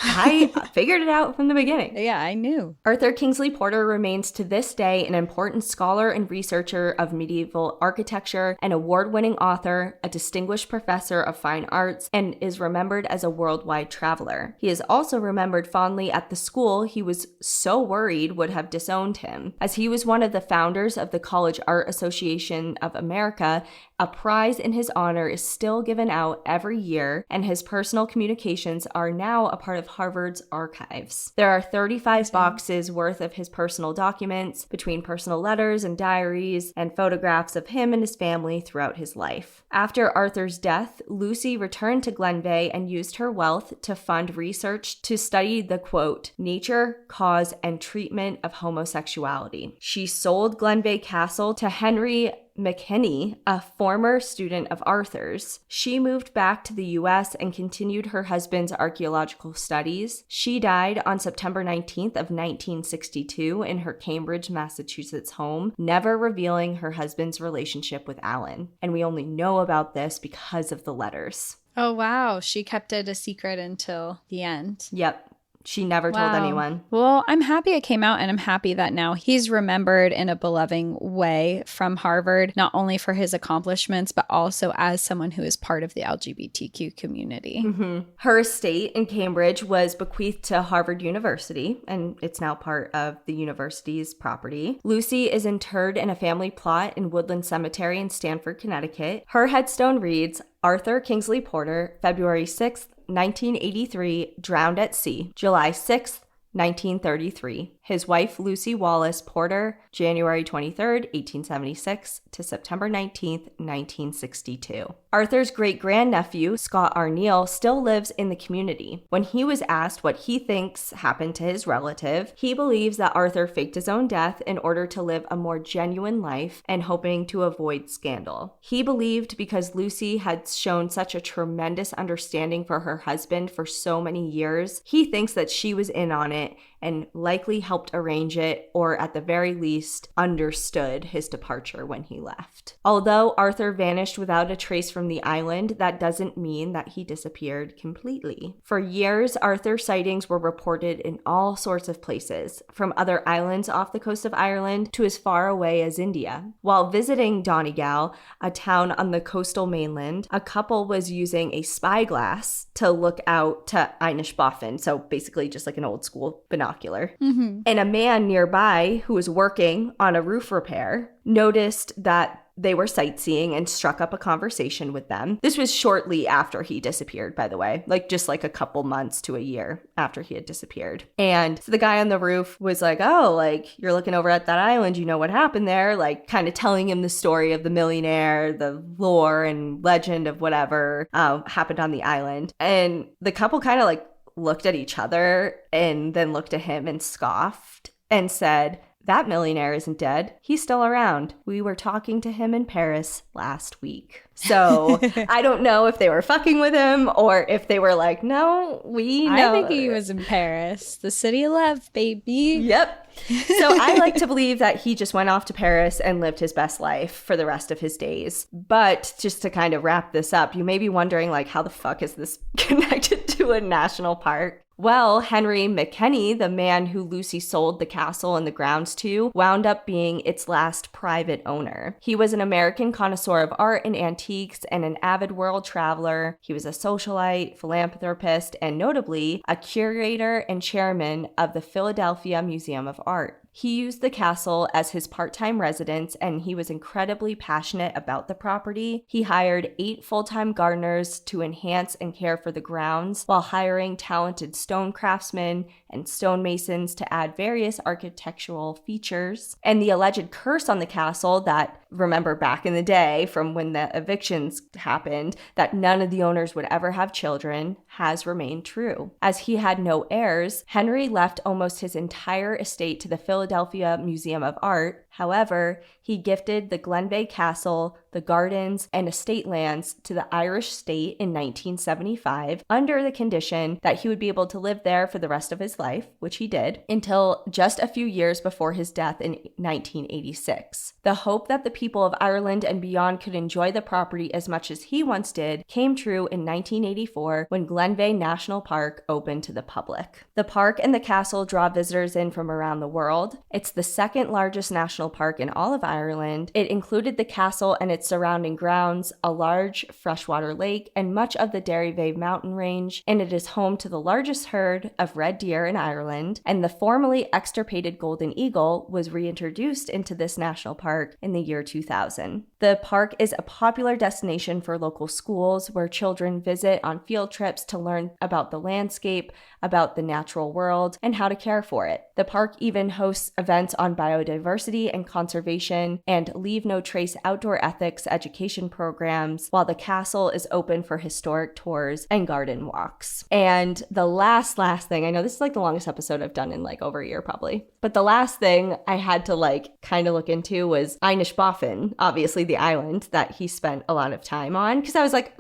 I figured it out from the beginning. Yeah, I knew. Arthur Kingsley Porter remains to this day an important scholar and researcher of medieval architecture, an award-winning author, a distinguished professor of fine arts, and is remembered as a worldwide traveler. He is also remembered fondly at the school he was so worried would have disowned him. As he was one of the founders of the College Art Association of America, a prize in his honor is still given out every year, and his personal communications are now a part of Harvard's archives. There are 35 boxes worth of his personal documents, between personal letters and diaries, and photographs of him and his family throughout his life. After Arthur's death, Lucy returned to Glenveagh and used her wealth to fund research to study the, quote, nature, cause, and treatment of homosexuality. She sold Glenveagh Castle to Henry McKinney, a former student of Arthur's. She moved back to the U.S. and continued her husband's archaeological studies. She died on September 19th of 1962 in her Cambridge, Massachusetts home, never revealing her husband's relationship with Alan. And we only know about this because of the letters. Oh, wow. She kept it a secret until the end. Yep. She never told anyone. Well, I'm happy it came out, and I'm happy that now he's remembered in a beloved way from Harvard, not only for his accomplishments, but also as someone who is part of the LGBTQ community. Mm-hmm. Her estate in Cambridge was bequeathed to Harvard University, and it's now part of the university's property. Lucy is interred in a family plot in Woodland Cemetery in Stamford, Connecticut. Her headstone reads, Arthur Kingsley Porter, February 6th, 1983, drowned at sea. July 6th, 1933. His wife, Lucy Wallace Porter, January 23rd, 1876 to September 19th, 1962. Arthur's great-grandnephew, Scott R. Neal, still lives in the community. When he was asked what he thinks happened to his relative, he believes that Arthur faked his own death in order to live a more genuine life and hoping to avoid scandal. He believed because Lucy had shown such a tremendous understanding for her husband for so many years, he thinks that she was in on it and likely helped arrange it, or at the very least, understood his departure when he left. Although Arthur vanished without a trace from the island, that doesn't mean that he disappeared completely. For years, Arthur's sightings were reported in all sorts of places, from other islands off the coast of Ireland to as far away as India. While visiting Donegal, a town on the coastal mainland, a couple was using a spyglass to look out to Inishbofin, so basically just like an old school binocular. Mm-hmm. And a man nearby who was working on a roof repair noticed that they were sightseeing and struck up a conversation with them. This was shortly after he disappeared, by the way, just a couple months to a year after he had disappeared. And so the guy on the roof was like, oh, you're looking over at that island, you know what happened there? Kind of telling him the story of the millionaire, the lore and legend of whatever happened on the island. And the couple kind of looked at each other and then looked at him and scoffed and said, that millionaire isn't dead. He's still around. We were talking to him in Paris last week. So I don't know if they were fucking with him or if they were like, no, we know. I think he was in Paris. The city of love, baby. Yep. So I like to believe that he just went off to Paris and lived his best life for the rest of his days. But just to kind of wrap this up, you may be wondering, how the fuck is this connected to a national park? Well, Henry McKenney, the man who Lucy sold the castle and the grounds to, wound up being its last private owner. He was an American connoisseur of art and antiques and an avid world traveler. He was a socialite, philanthropist, and notably a curator and chairman of the Philadelphia Museum of Art. He used the castle as his part-time residence, and he was incredibly passionate about the property. He hired 8 full-time gardeners to enhance and care for the grounds, while hiring talented stone craftsmen and stonemasons to add various architectural features. And the alleged curse on the castle that, remember back in the day from when the evictions happened, that none of the owners would ever have children, has remained true. As he had no heirs, Henry left almost his entire estate to the Philadelphia Museum of Art. However, he gifted the Glenveagh Castle, the gardens, and estate lands to the Irish state in 1975 under the condition that he would be able to live there for the rest of his life, which he did, until just a few years before his death in 1986. The hope that the people of Ireland and beyond could enjoy the property as much as he once did came true in 1984 when Glenveagh National Park opened to the public. The park and the castle draw visitors in from around the world. It's the second largest national park in all of Ireland. It included the castle and its surrounding grounds, a large freshwater lake, and much of the Derryveagh mountain range, and it is home to the largest herd of red deer in Ireland, and the formerly extirpated golden eagle was reintroduced into this national park in the year 2000. The park is a popular destination for local schools where children visit on field trips to learn about the landscape, about the natural world, and how to care for it. The park even hosts events on biodiversity and conservation and leave no trace outdoor ethics education programs, while the castle is open for historic tours and garden walks. And the last thing, I know this is the longest episode I've done in over a year probably, but the last thing I had to kind of look into was Inishbofin, obviously the island that he spent a lot of time on, because I was like,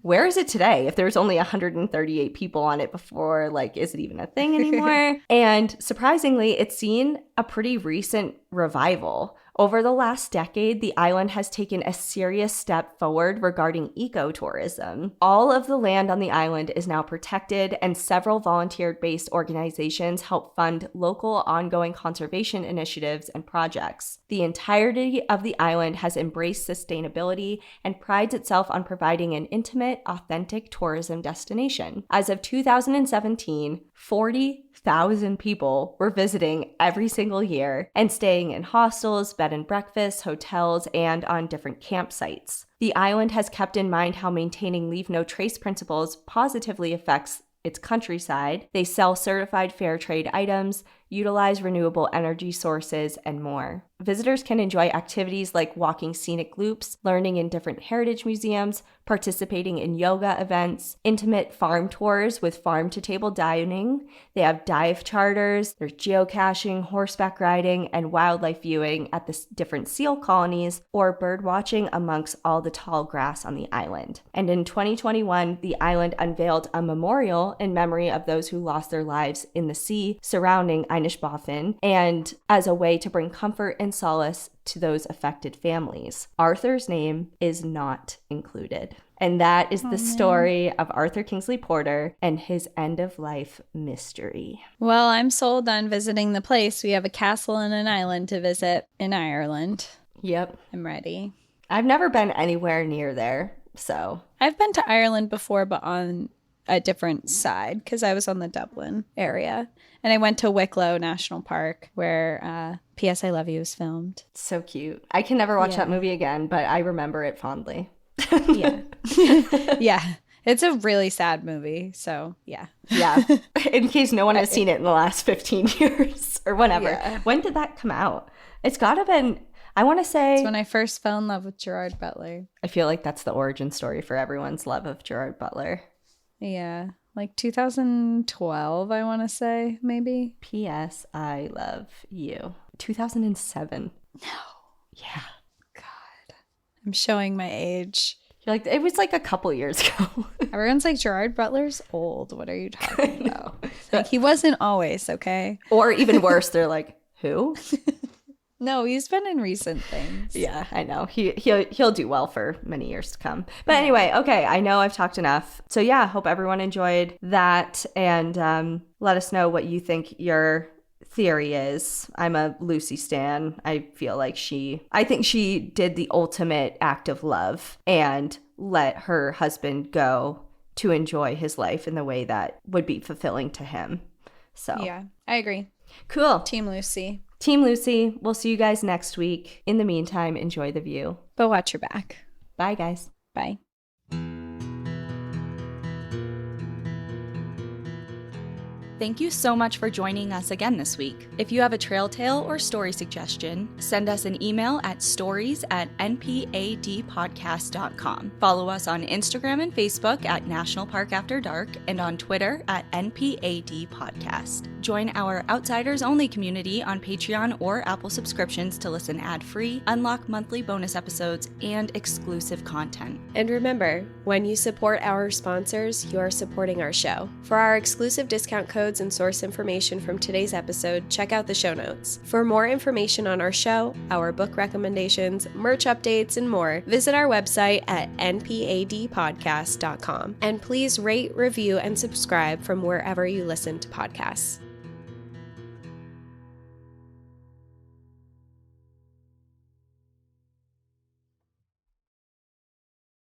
where is it today? If there's only 138 people on it before, is it even a thing anymore? And surprisingly, it's seen a pretty recent revival Over the last decade, the island has taken a serious step forward regarding ecotourism. All of the land on the island is now protected, and several volunteer-based organizations help fund local ongoing conservation initiatives and projects. The entirety of the island has embraced sustainability and prides itself on providing an intimate, authentic tourism destination. As of 2017, 40,000 people were visiting every single year and staying in hostels, bed and breakfasts, hotels, and on different campsites. The island has kept in mind how maintaining leave no trace principles positively affects its countryside. They sell certified fair trade items, utilize renewable energy sources, and more. Visitors can enjoy activities like walking scenic loops, learning in different heritage museums, participating in yoga events, intimate farm tours with farm-to-table dining. They have dive charters, there's geocaching, horseback riding, and wildlife viewing at the different seal colonies, or bird watching amongst all the tall grass on the island. And in 2021, the island unveiled a memorial in memory of those who lost their lives in the sea surrounding Inishbofin, and as a way to bring comfort and solace to those affected families. Arthur's name is not included. And that is the story of Arthur Kingsley Porter and his end-of-life mystery. Well, I'm sold on visiting the place. We have a castle and an island to visit in Ireland. Yep. I'm ready. I've never been anywhere near there, so. I've been to Ireland before, but on a different side, because I was on the Dublin area. And I went to Wicklow National Park, where P.S. I Love You was filmed. So cute. I can never watch that movie again, but I remember it fondly. Yeah. Yeah. It's a really sad movie, so yeah. Yeah. In case no one has seen it in the last 15 years or whenever. Yeah. When did that come out? It's got to been, I want to say. It's when I first fell in love with Gerard Butler. I feel like that's the origin story for everyone's love of Gerard Butler. Yeah. Like 2012, I want to say, maybe. P.S. I Love You. 2007. No. Yeah. God. I'm showing my age. You're like, it was like a couple years ago. Everyone's like, Gerard Butler's old. What are you talking about? Like, he wasn't always, okay? Or even worse, they're like, who? No, he's been in recent things. Yeah, I know. He'll do well for many years to come. But anyway, okay, I know I've talked enough. So yeah, hope everyone enjoyed that, and let us know what you think your theory is. I'm a Lucy stan. I think she did the ultimate act of love and let her husband go to enjoy his life in the way that would be fulfilling to him. So yeah, I agree. Cool. Team Lucy. Team Lucy. We'll see you guys next week. In the meantime, enjoy the view. But watch your back. Bye, guys. Bye. Thank you so much for joining us again this week. If you have a trail tale or story suggestion, send us an email at stories@npadpodcast.com. Follow us on Instagram and Facebook at National Park After Dark and on Twitter at NPAD Podcast. Join our Outsiders Only community on Patreon or Apple subscriptions to listen ad-free, unlock monthly bonus episodes, and exclusive content. And remember, when you support our sponsors, you are supporting our show. For our exclusive discount codes and source information from today's episode, check out the show notes. For more information on our show, our book recommendations, merch updates, and more, visit our website at npadpodcast.com. And please rate, review, and subscribe from wherever you listen to podcasts.